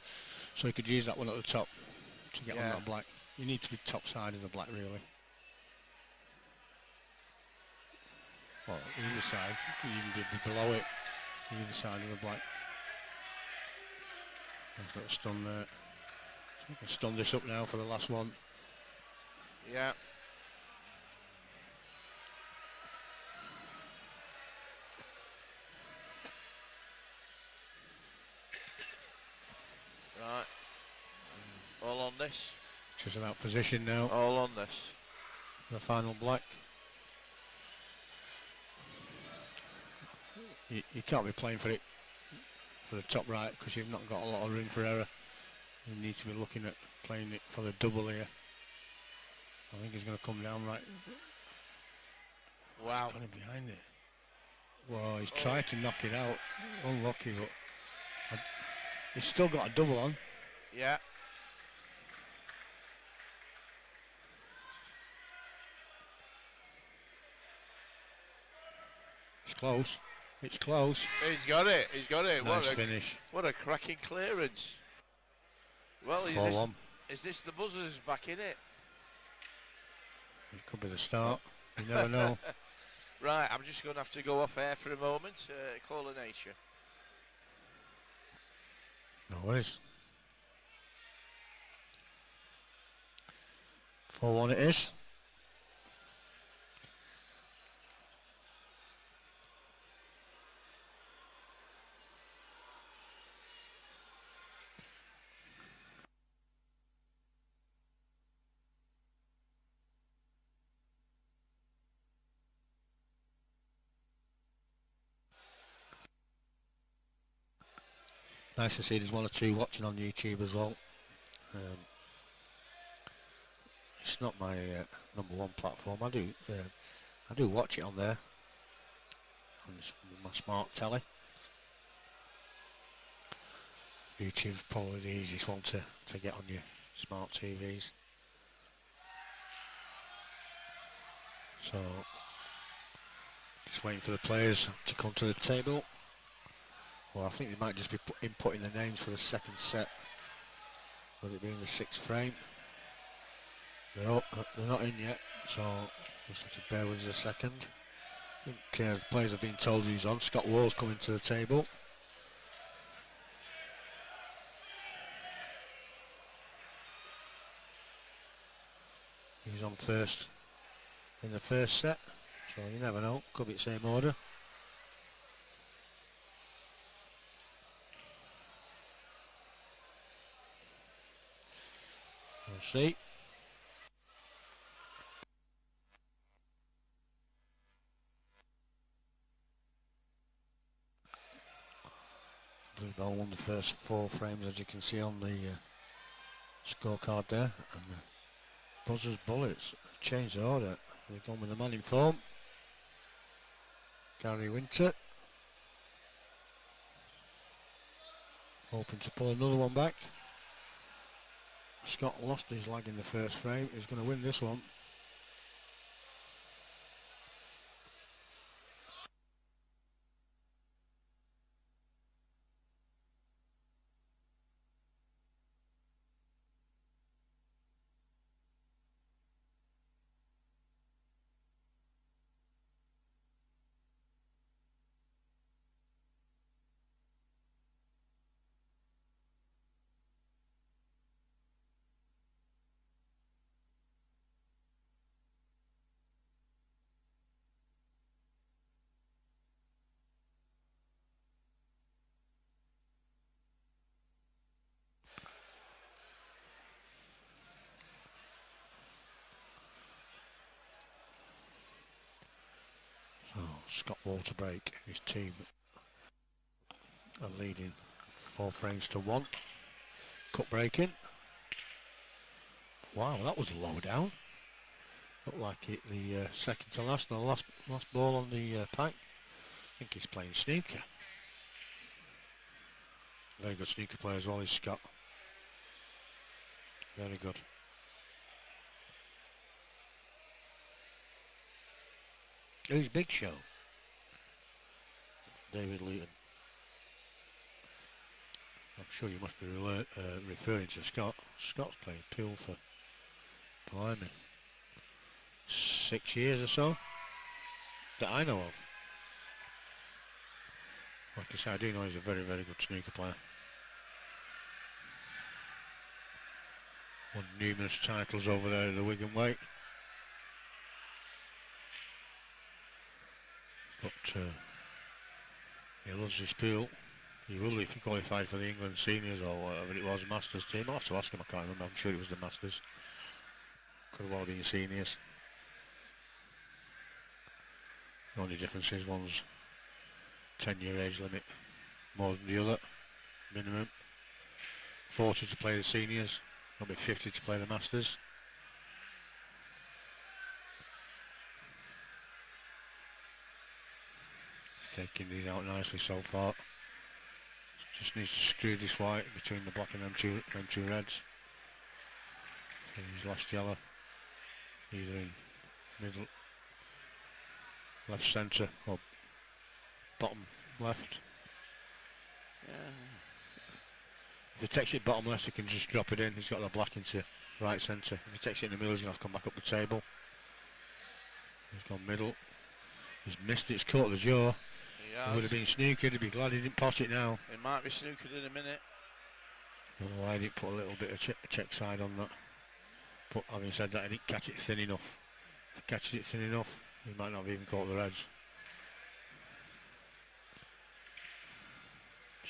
Speaker 1: So you could use that one at the top to get on that black. You need to be top side of the black, really. Well, either side, you can even be below it, either side of the black. I've got a stun there. So we can stun this up now for the last one.
Speaker 2: Yeah. Right. All on this.
Speaker 1: Just about position now.
Speaker 2: All on this.
Speaker 1: The final black. You can't be playing for it for the top right because you've not got a lot of room for error. You need to be looking at playing it for the double here. I think he's going to come down right.
Speaker 2: Wow.
Speaker 1: Got him behind it. Well, he's tried to knock it out. Unlucky, but he's still got a double on.
Speaker 2: Yeah.
Speaker 1: It's close. It's close.
Speaker 2: He's got it. He's got it.
Speaker 1: Nice finish.
Speaker 2: What a cracking clearance. Well, is this the buzzers back in it?
Speaker 1: It could be the start. You never know.
Speaker 2: Right, I'm just going to have to go off air for a moment. Call of nature.
Speaker 1: No worries. 4-1 it is. Nice to see there's one or two watching on YouTube as well. It's not my number one platform. I do watch it on there on my smart telly. YouTube's probably the easiest one to get on your smart TVs. So just waiting for the players to come to the table. Well, I think they might just be inputting the names for the second set, with it being the 6th frame. They're not in yet, so just have to bear with us a second. I think the players have been told who's on. Scott Wall's coming to the table. He's on first in the first set, so you never know, could be the same order. We'll see. Blue ball won the first 4 frames, as you can see on the scorecard there, and the Buzzers Bullets have changed the order. They've gone with the man in form, Gary Winter, hoping to pull another one back. Scott lost his lag in the first frame. He's going to win this one. Scott Wall to break. His team are leading 4 frames to 1. Cut breaking. Wow, that was low down. Looked like it the second to last, and the last ball on the pack. I think he's playing snooker. Very good snooker player as well, is Scott. Very good. Who's Big Show? David Leeton. I'm sure you must be referring to Scott. Scott's played pool for, blimey, 6 years or so that I know of. Like I say, I do know he's a very, very good snooker player. Won numerous titles over there at the Wigan weight. But he loves his pool. He will if he qualified for the England seniors or whatever it was, Masters team. I'll have to ask him, I can't remember. I'm sure it was the Masters. Could have well been seniors. The only difference is one's 10-year age limit more than the other, minimum. 40 to play the seniors, there'll be 50 to play the Masters. He's taking these out nicely so far. Just needs to screw this white between the black and them two reds. So he's lost yellow, either in middle, left centre or bottom left.
Speaker 2: Yeah.
Speaker 1: If he takes it bottom left, he can just drop it in. He's got the black into right centre. If he takes it in the middle, he's going to have to come back up the table. He's gone middle. He's missed it. It's caught the jaw. He would have been snookered. He'd be glad he didn't pot it now.
Speaker 2: It might be snookered in a minute.
Speaker 1: I don't know why he didn't put a little bit of check side on that. But having said that, he didn't catch it thin enough. If he catches it thin enough, he might not have even caught the reds.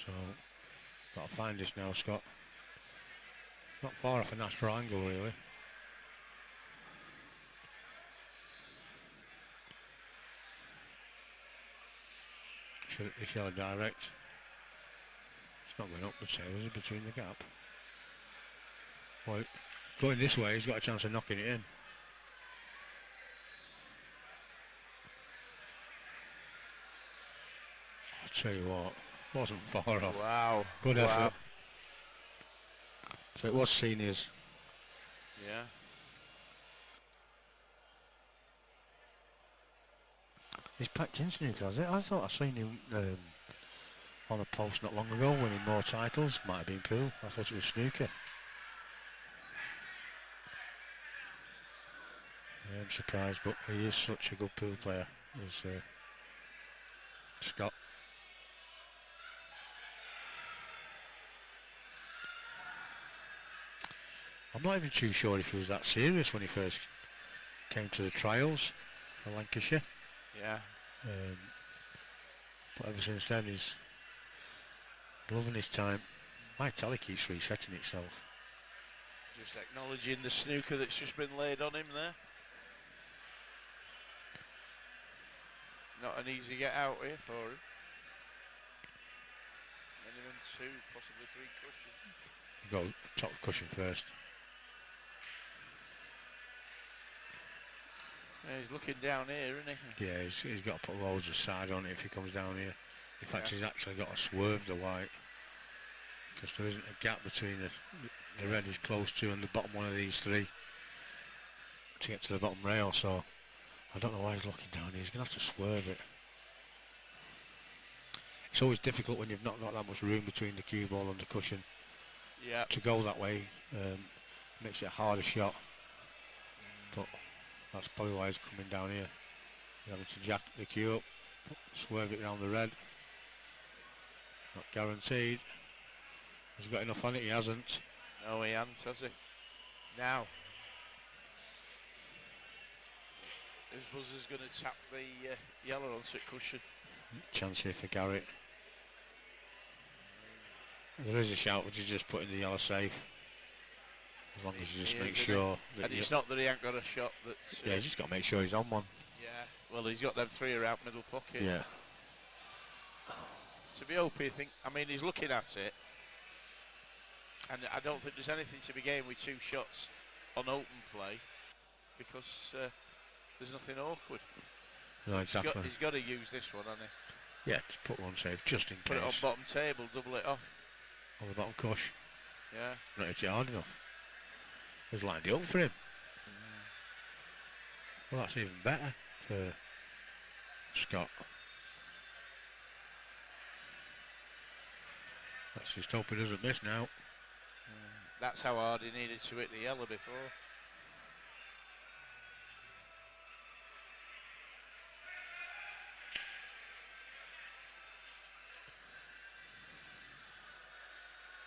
Speaker 1: So, got to find this now, Scott. Not far off a natural angle, really. This yellow direct. It's not going up the tail, is it, between the gap? Well, going this way, he's got a chance of knocking it in. I'll tell you what, wasn't far off.
Speaker 2: Wow.
Speaker 1: Good effort. So it was seniors.
Speaker 2: Yeah.
Speaker 1: He's packed in snooker, has it? I thought I seen him on a post not long ago winning more titles. Might have been pool. I thought it was snooker. I'm surprised, but he is such a good pool player. Is Scott. I'm not even too sure if he was that serious when he first came to the trials for Lancashire.
Speaker 2: Yeah.
Speaker 1: But ever since then he's loving his time. My tally keeps resetting itself.
Speaker 2: Just acknowledging the snooker that's just been laid on him there. Not an easy get out here for him. Minimum 2, possibly 3 cushions.
Speaker 1: Go top cushion first.
Speaker 2: Yeah, he's looking down here, isn't he?
Speaker 1: Yeah, he's got to put loads of side on it if he comes down here. In fact, he's actually got to swerve the white because there isn't a gap between the red is close to and the bottom one of these three to get to the bottom rail. So I don't know why he's looking down here. He's going to have to swerve it. It's always difficult when you've not got that much room between the cue ball and the cushion.
Speaker 2: Yeah.
Speaker 1: To go that way makes it a harder shot. But that's probably why he's coming down here. He's having to jack the cue up, swerve it around the red. Not guaranteed. Has he got enough on it? He hasn't.
Speaker 2: No, he hasn't, has he? Now, his buzzer's going to tap the yellow onto the cushion.
Speaker 1: Chance here for Garrett. There is a shout, which is just putting the yellow safe. As long as you just make sure that.
Speaker 2: And it's not that he ain't got a shot. That's,
Speaker 1: yeah, you just got to make sure he's on one.
Speaker 2: Yeah. Yeah, well, he's got them 3 around middle pocket.
Speaker 1: Yeah.
Speaker 2: To be open, I mean, he's looking at it, and I don't think there's anything to be gained with 2 shots on open play, because there's nothing awkward.
Speaker 1: No, exactly.
Speaker 2: He's got to use this one, hasn't he?
Speaker 1: Yeah, to put one save just in
Speaker 2: Put
Speaker 1: case.
Speaker 2: it on bottom table, double it off.
Speaker 1: On the bottom cush.
Speaker 2: Yeah.
Speaker 1: Not hit it hard enough. He's lined it up for him. Well, that's even better for Scott. Let's just hope he doesn't miss now.
Speaker 2: That's how hard he needed to hit the yellow before.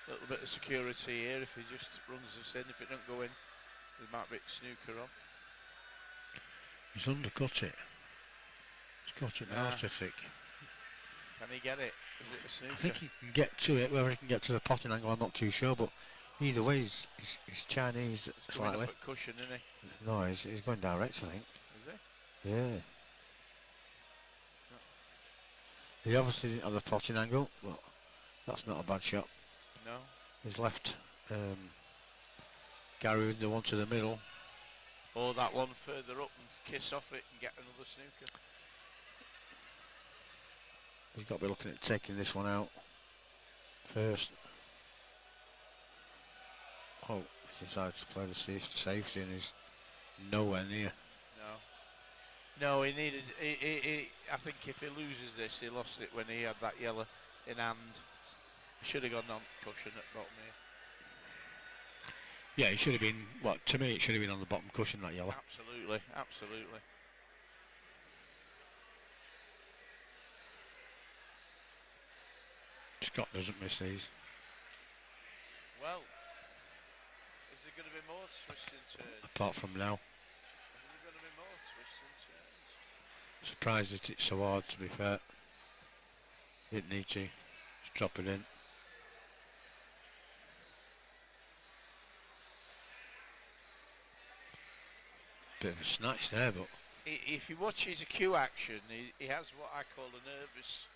Speaker 2: A little bit of security here if he just runs us in. If it don't go in, there might be snooker on.
Speaker 1: He's undercut it. He's got it now, I think.
Speaker 2: Can he get it? Is it a snooker?
Speaker 1: I think he can get to it. Whether he can get to the potting angle, I'm not too sure. But either way, he's Chinese
Speaker 2: He's
Speaker 1: slightly.
Speaker 2: going up at cushion, isn't he?
Speaker 1: No, he's going direct, I think.
Speaker 2: Is he?
Speaker 1: Yeah. He obviously didn't have the potting angle, but that's not a bad shot.
Speaker 2: No.
Speaker 1: He's left Gary with the one to the middle.
Speaker 2: Or that one further up and kiss off it and get another snooker.
Speaker 1: He's got to be looking at taking this one out first. Oh, he's decided to play the safety and he's nowhere near.
Speaker 2: No, he needed. I think if he loses this, he lost it when he had that yellow in hand. He should have gone on cushion at bottom here.
Speaker 1: Yeah, it should have been. Well, to me, it should have been on the bottom cushion, that yellow.
Speaker 2: Absolutely, absolutely.
Speaker 1: Scott doesn't miss these.
Speaker 2: Well, is there going to be more twists and turns?
Speaker 1: Apart from now.
Speaker 2: Is there going to be more twists and turns?
Speaker 1: Surprised that it's so hard, to be fair. Didn't need to. Just drop it in. Bit of a snatch there, but...
Speaker 2: If you watch his cue action, he has what I call a nervous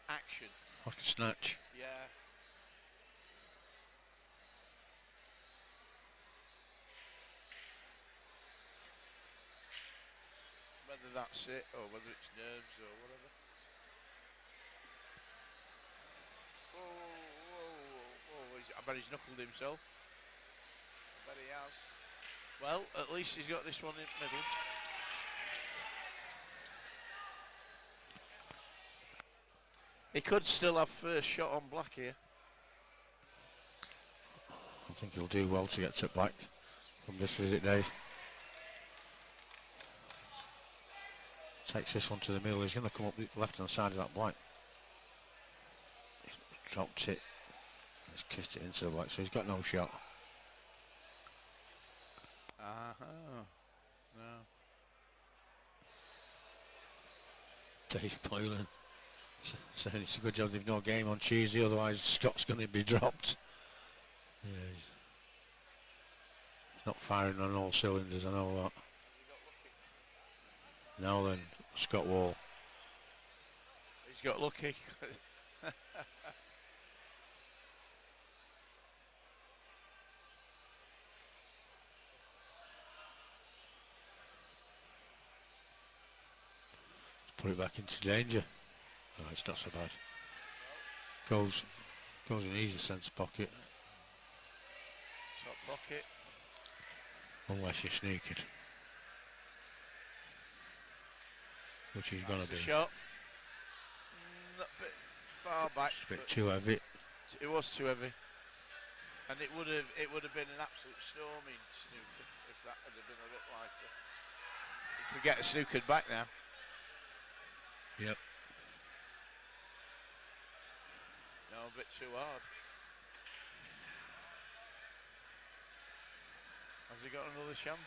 Speaker 2: action.
Speaker 1: Like a snatch.
Speaker 2: Yeah. Whether that's it or whether it's nerves or whatever. Whoa. I bet he's knuckled himself. I bet he has. Well, at least he's got this one in the middle. He could still have first shot on black here.
Speaker 1: I think he'll do well to get to black from this visit, Dave. Takes this one to the middle. He's going to come up the left-hand side of that black. He's dropped it. He's kissed it into the black, so he's got no shot.
Speaker 2: No.
Speaker 1: Dave Boylan saying it's a good job they've no game on Tuesday, otherwise Scott's going to be dropped. Yeah, he's not firing on all cylinders, I know that. Now then, Scott Wall.
Speaker 2: He's got lucky.
Speaker 1: Put it back into danger. No, it's not so bad. Goes in easy centre pocket.
Speaker 2: Top pocket.
Speaker 1: Unless you sneak it. Which he's going to do.
Speaker 2: Shot. A bit far back.
Speaker 1: It's a bit too heavy.
Speaker 2: It was too heavy. And it would have been an absolute storming snooker if that had been a bit lighter. He could get a snookered back now.
Speaker 1: Yep.
Speaker 2: No, a bit too hard. Has he got another chance?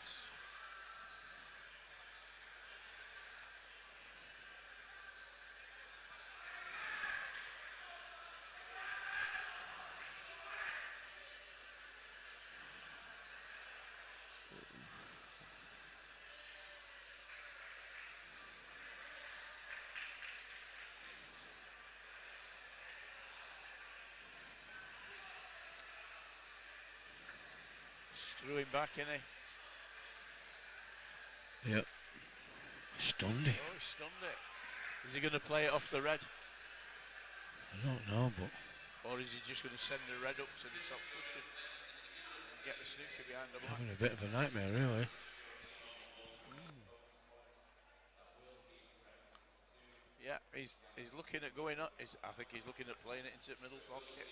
Speaker 2: Threw him back, innit?
Speaker 1: Yep. Stunned it.
Speaker 2: Oh, he stunned it. Is he going to play it off the red?
Speaker 1: I don't know, but...
Speaker 2: Or is he just going to send the red up to the top cushion and get the snooker behind the black?
Speaker 1: Having a bit of a nightmare, really.
Speaker 2: Yeah, he's looking at going up. I think he's looking at playing it into the middle pocket.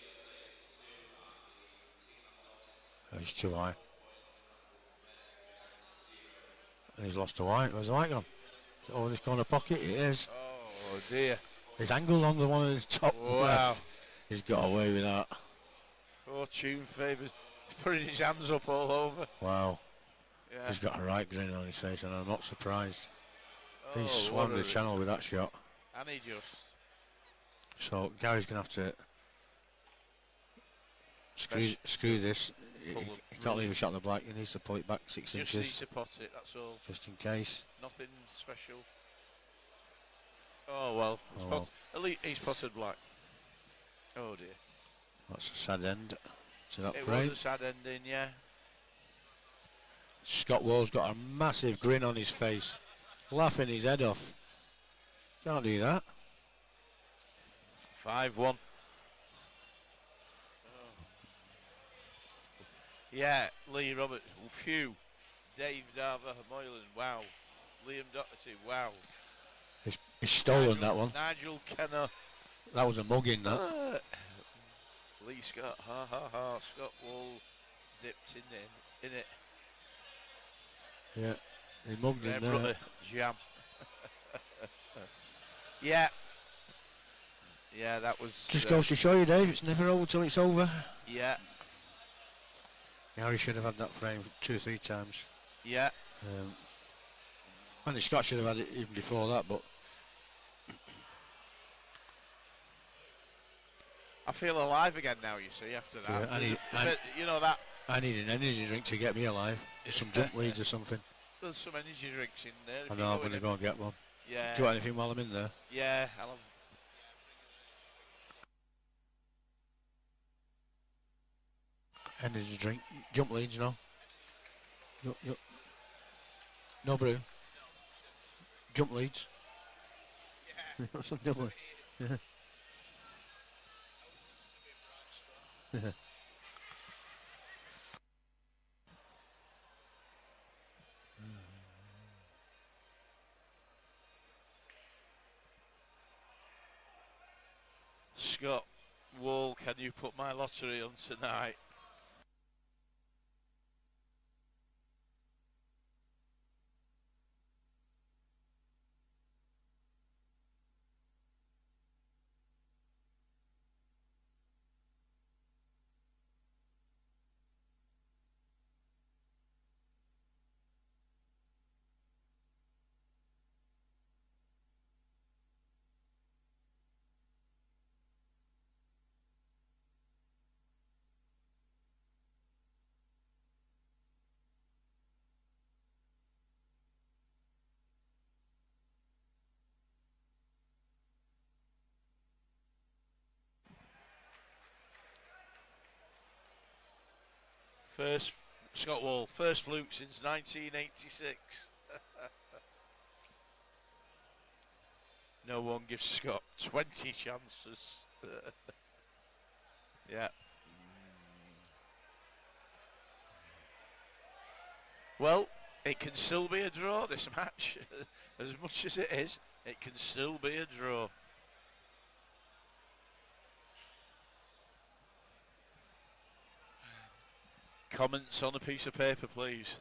Speaker 1: Oh, he's too high. And he's lost a white. Where's the white gone? Is it over this corner pocket? It is.
Speaker 2: Oh dear.
Speaker 1: His angle on the one at the top left. He's got away with that.
Speaker 2: Fortune favours. He's putting his hands up all over.
Speaker 1: Wow.
Speaker 2: Yeah.
Speaker 1: He's got a right grin on his face, and I'm not surprised.
Speaker 2: Oh,
Speaker 1: He's swam the channel with that shot.
Speaker 2: And he just.
Speaker 1: So Gary's going to have to screw this. He can't leave a shot in the black. He needs to pull it back 6 inches.
Speaker 2: Just needs to pot it, that's all.
Speaker 1: Just in case.
Speaker 2: Nothing special. Oh well. At least he's potted black. Oh dear.
Speaker 1: That's a sad end to that
Speaker 2: It
Speaker 1: frame.
Speaker 2: was a sad ending, yeah.
Speaker 1: Scott Wall's got a massive grin on his face, laughing his head off. Can't do that.
Speaker 2: 5-1. Yeah, Lee Robert, phew. Dave Darver, Moylan, wow. Liam Doherty, wow.
Speaker 1: He's stolen that one.
Speaker 2: Nigel Kenner.
Speaker 1: That was a mugging, that.
Speaker 2: Lee Scott, ha ha ha. Scott Wall dipped in it.
Speaker 1: Yeah, he mugged him there.
Speaker 2: Brother, jam. Yeah. Yeah, that was...
Speaker 1: Just goes to show you, Dave, it's never over till it's over.
Speaker 2: Yeah.
Speaker 1: Harry should have had that frame 2 or 3 times.
Speaker 2: Yeah.
Speaker 1: And Scott should have had it even before that, but...
Speaker 2: I feel alive again now, you see, after that.
Speaker 1: Yeah,
Speaker 2: you know that...
Speaker 1: I need an energy drink to get me alive. Some jump leads or something.
Speaker 2: There's some energy drinks in there.
Speaker 1: I know, I'm going to go and get one.
Speaker 2: Yeah.
Speaker 1: Do you want anything while I'm in there?
Speaker 2: Yeah, I'll have...
Speaker 1: Energy drink. Jump leads, no? No brew. Jump leads. Yeah. Some jump leads. Yeah.
Speaker 2: Scott Wall, can you put my lottery on tonight? First, Scott Wall, first fluke since 1986. No one gives Scott 20 chances. Yeah. Well, it can still be a draw, this match. As much as it is, it can still be a draw. Comments on a piece of paper, please.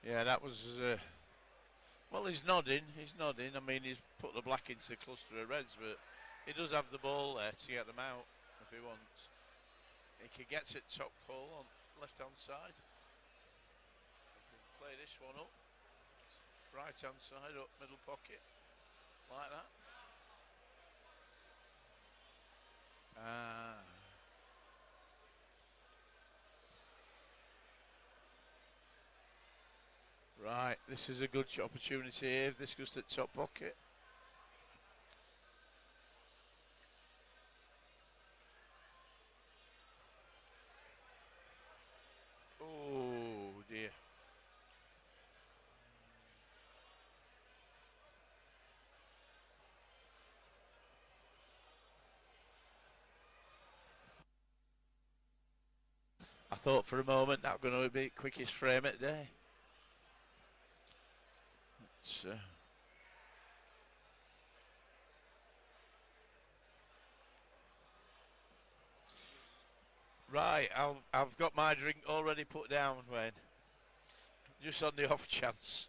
Speaker 2: Yeah, that was. Well, he's nodding. He's nodding. I mean, he's put the black into the cluster of reds, but he does have the ball there to get them out if he wants. He can get to top pole on left-hand side. He can play this one up. Right-hand side up middle pocket. Like that. Ah. Right, this is a good opportunity here if this goes to the top pocket. Oh dear. I thought for a moment that was going to be quickest frame of the day. It's, right, I've got my drink already put down, Wayne. Just on the off chance.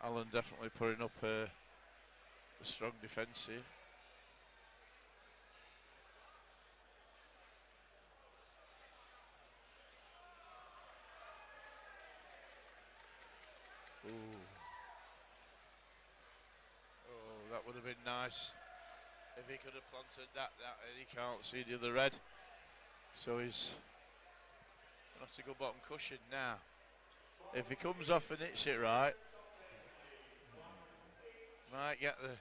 Speaker 2: Alan definitely putting up a strong defensive. Ooh. Oh, that would have been nice if he could have planted that, and he can't see the other red. So he's going to have to go bottom cushion now. If he comes off and hits it right, might get the...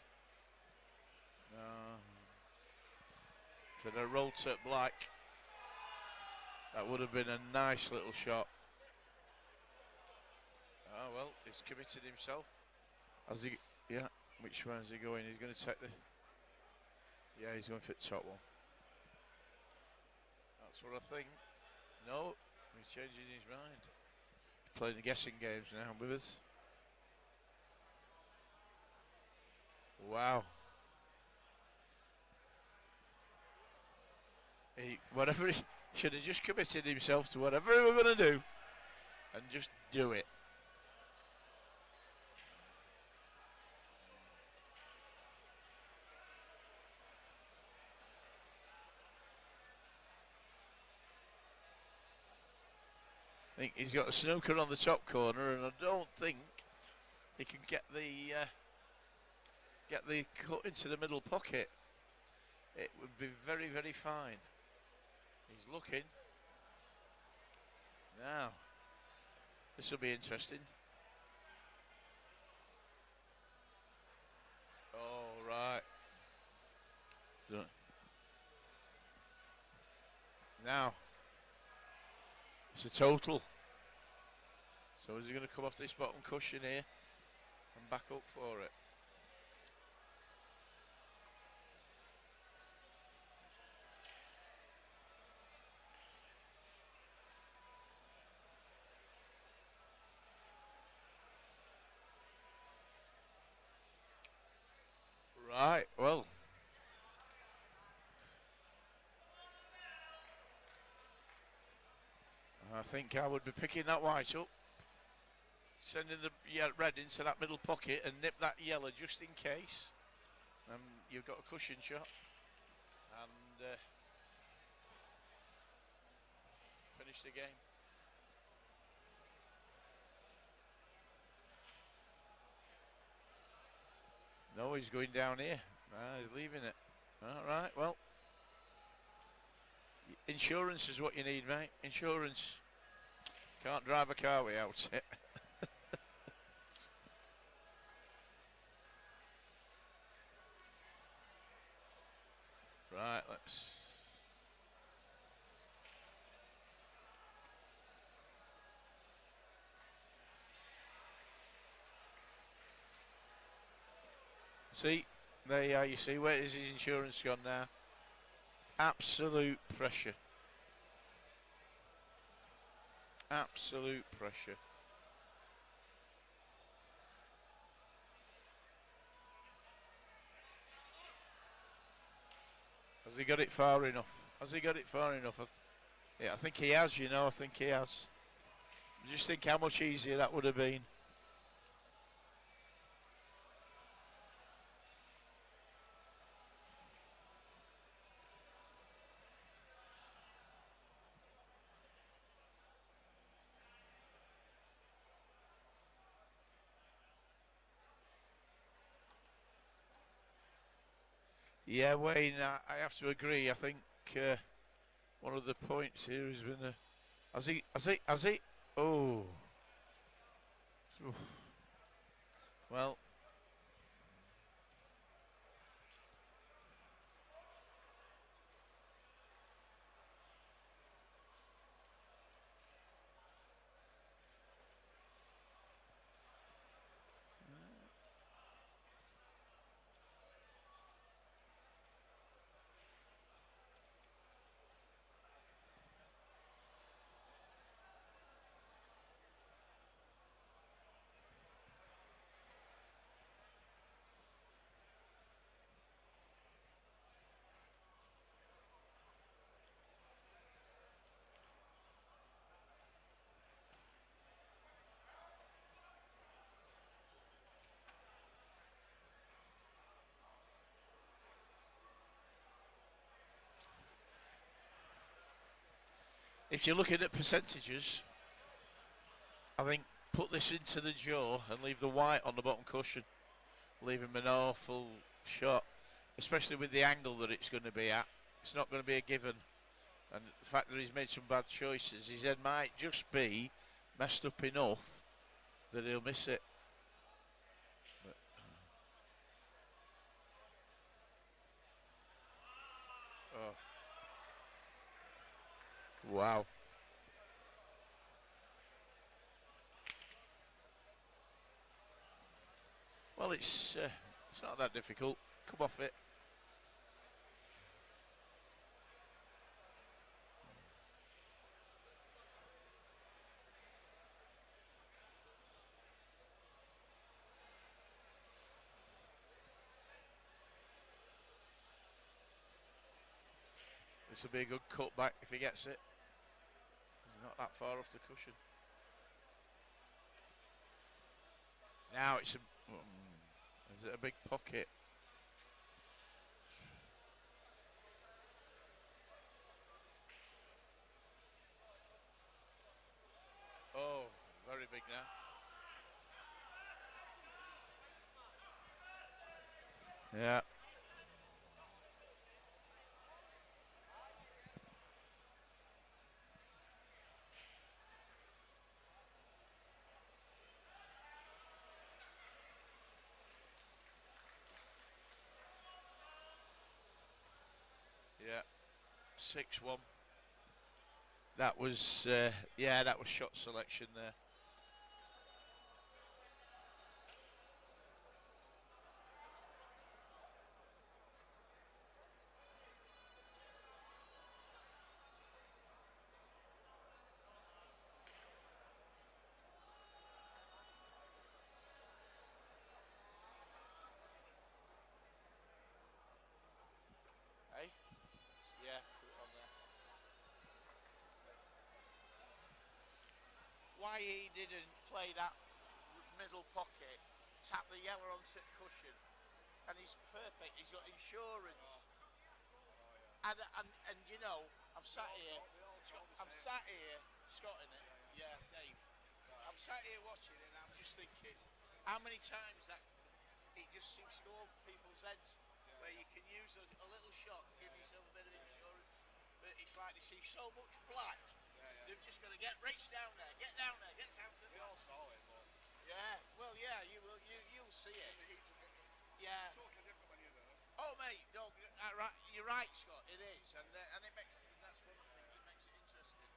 Speaker 2: If it had rolled to black, that would have been a nice little shot. Oh well, he's committed himself. Has he? Yeah. Which one is he going? He's going to take the... Yeah, he's going for the top one. That's what I think. No, he's changing his mind. He's playing the guessing games now with us. Wow. Whatever he should have just committed himself to whatever we were going to do and just do it. I think he's got a snooker on the top corner, and I don't think he can get the cut into the middle pocket. It would be very, very fine. He's looking. Now, this will be interesting. Oh, right. Now, it's a total. So is he going to come off this bottom cushion here and back up for it? Right, well. I think I would be picking that white up, sending the red into that middle pocket and nip that yellow just in case. You've got a cushion shot. And finish the game. No, he's going down here. He's leaving it. All right, well. Insurance is what you need, mate. Insurance. Can't drive a car without it. Right, let's... See, there you are, you see, where is his insurance gone now? Absolute pressure. Absolute pressure. Has he got it far enough? Has he got it far enough? Yeah, I think he has, you know, I think he has. Just think how much easier that would have been. Yeah, Wayne, I have to agree. I think one of the points here has been has he? Oh. Oof. Well. if you're looking at percentages, I think put this into the jaw and leave the white on the bottom cushion. Leave him an awful shot, especially with the angle that it's going to be at. It's not going to be a given. And the fact that he's made some bad choices, his head might just be messed up enough that he'll miss it. But, oh. Wow. Well, it's not that difficult. Come off it. This will be a good cutback if he gets it. He's not that far off the cushion. Now it's is it a big pocket? Oh, very big now. Yeah. Yeah. 6-1. That was that was shot selection there. Hey? Yeah, put it on there. Why he didn't play that middle pocket, tap the yellow onto the cushion, and he's perfect. He's got insurance. And you know, I'm sat here, Scott in it. Yeah, Dave. I'm sat here watching it, and I'm just thinking, how many times that it just seems to go over people's heads, where you can use a little shot to give yourself a bit of insurance, but it's like they see so much black. They've just got to reach down there, get down to the.
Speaker 3: We all saw it, but
Speaker 2: yeah, well, yeah, you'll see it. Yeah.
Speaker 3: It's totally different when you're there.
Speaker 2: Oh, mate, no, you're right, Scott. It is, and it makes that's one of the things that makes it interesting.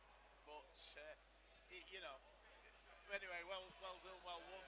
Speaker 2: But you know, anyway, well done, well won.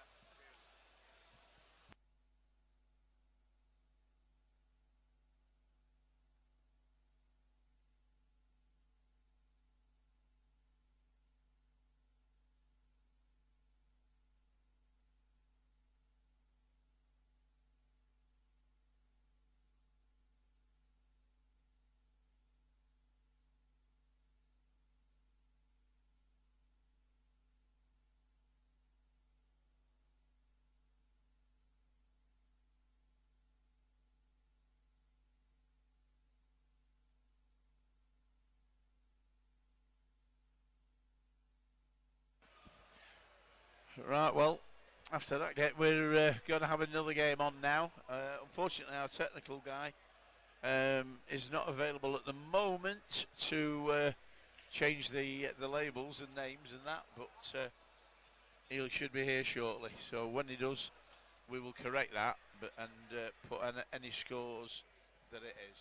Speaker 2: Right, well, after that game, we're going to have another game on now. Unfortunately, our technical guy is not available at the moment to change the labels and names and that, but he should be here shortly. So when he does, we will correct that and put any scores that it is.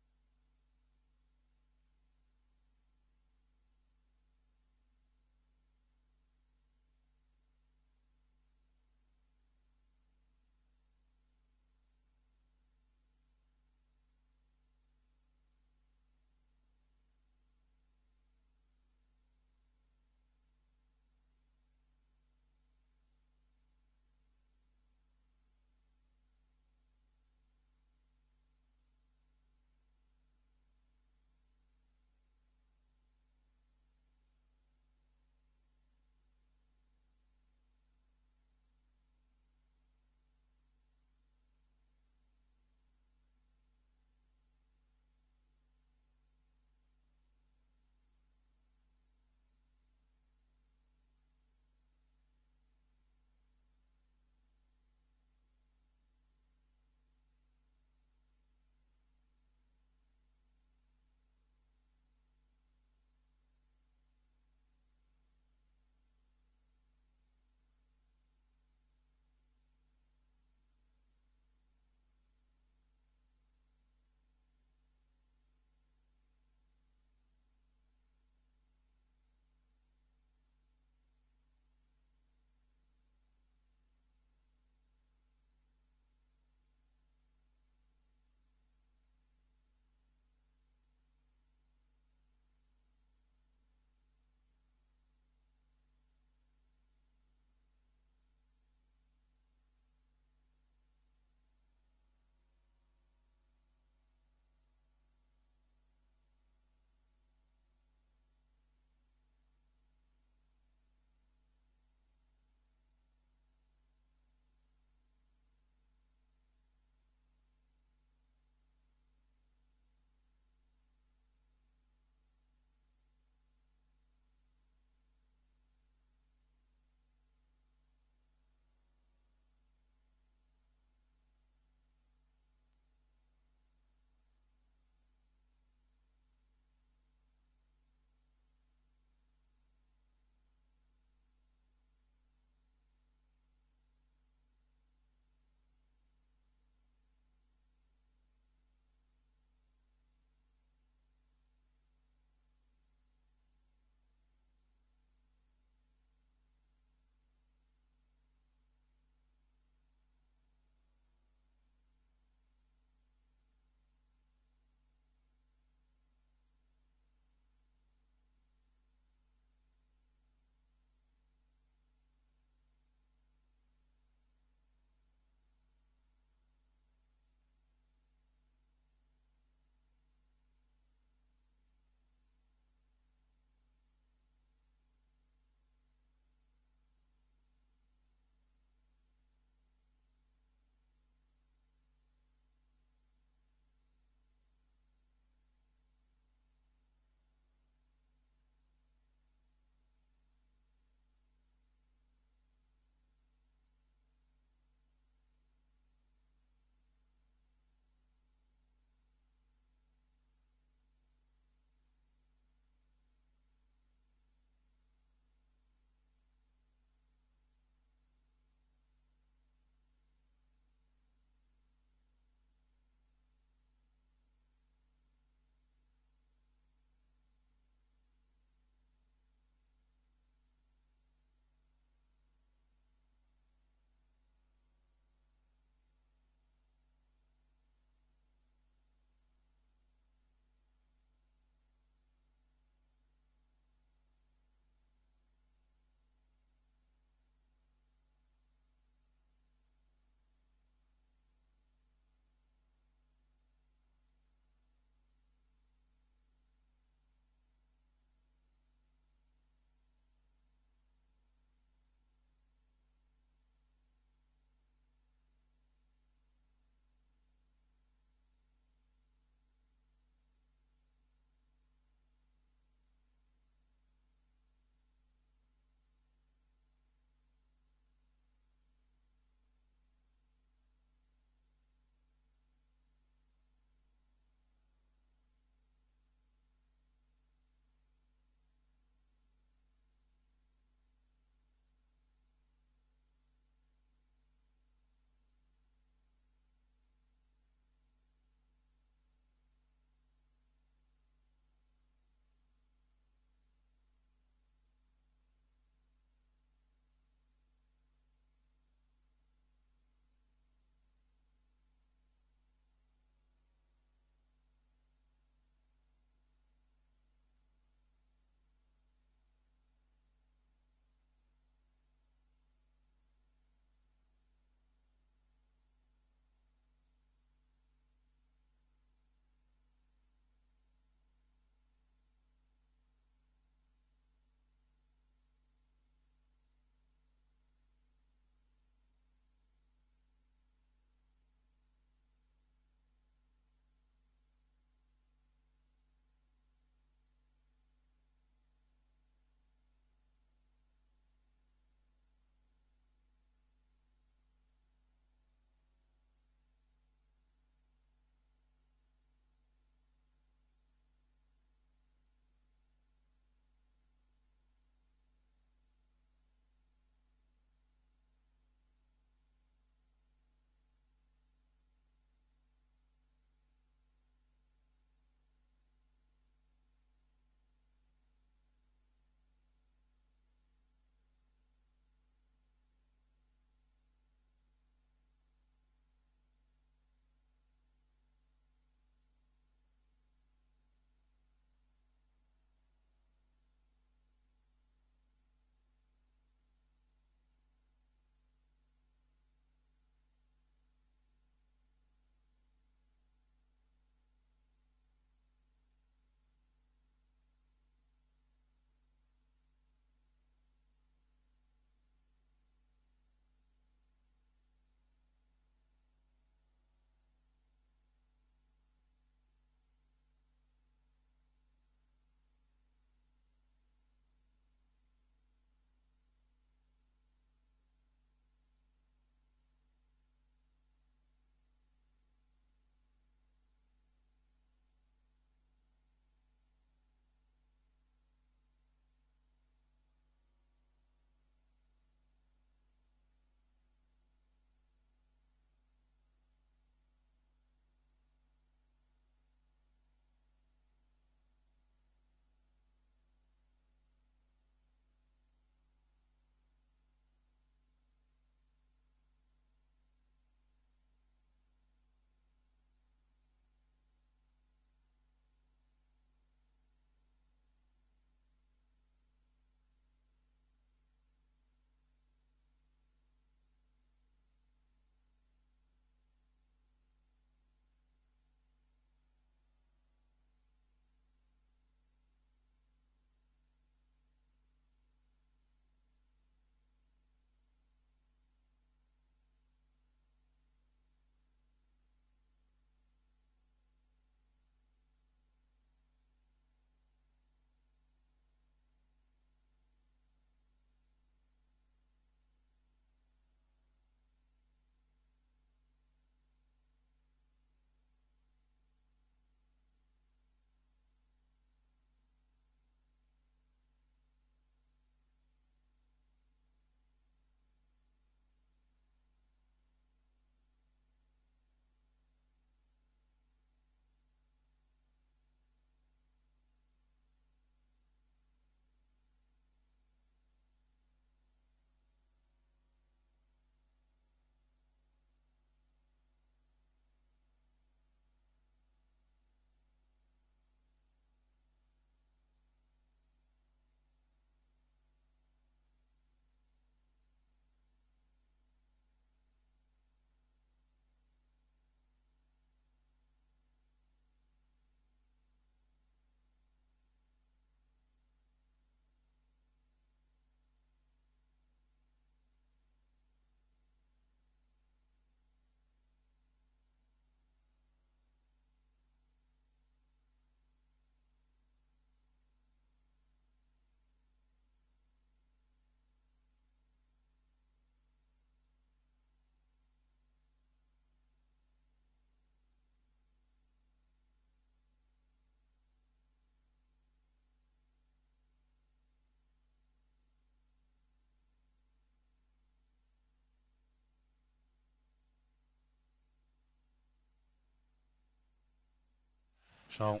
Speaker 1: So,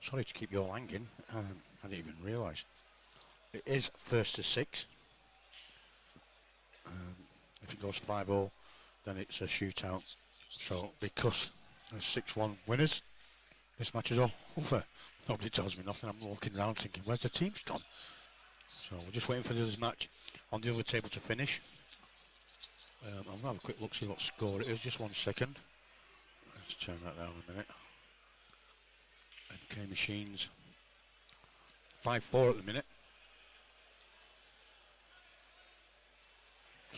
Speaker 1: sorry to keep you all hanging. I didn't even realise. It is first to 6. If it goes 5-0, then it's a shootout. So, because there's 6-1 winners, this match is all over. Nobody tells me nothing. I'm walking around thinking, where's the teams gone? So, we're just waiting for this match on the other table to finish. I'm going to have a quick look, see what score it is. Just 1 second. Let's turn that down a minute. MK Machines 5-4 at the minute.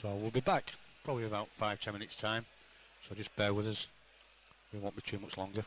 Speaker 1: So we'll be back probably about 5-10 minutes time. So just bear with us. We won't be too much longer.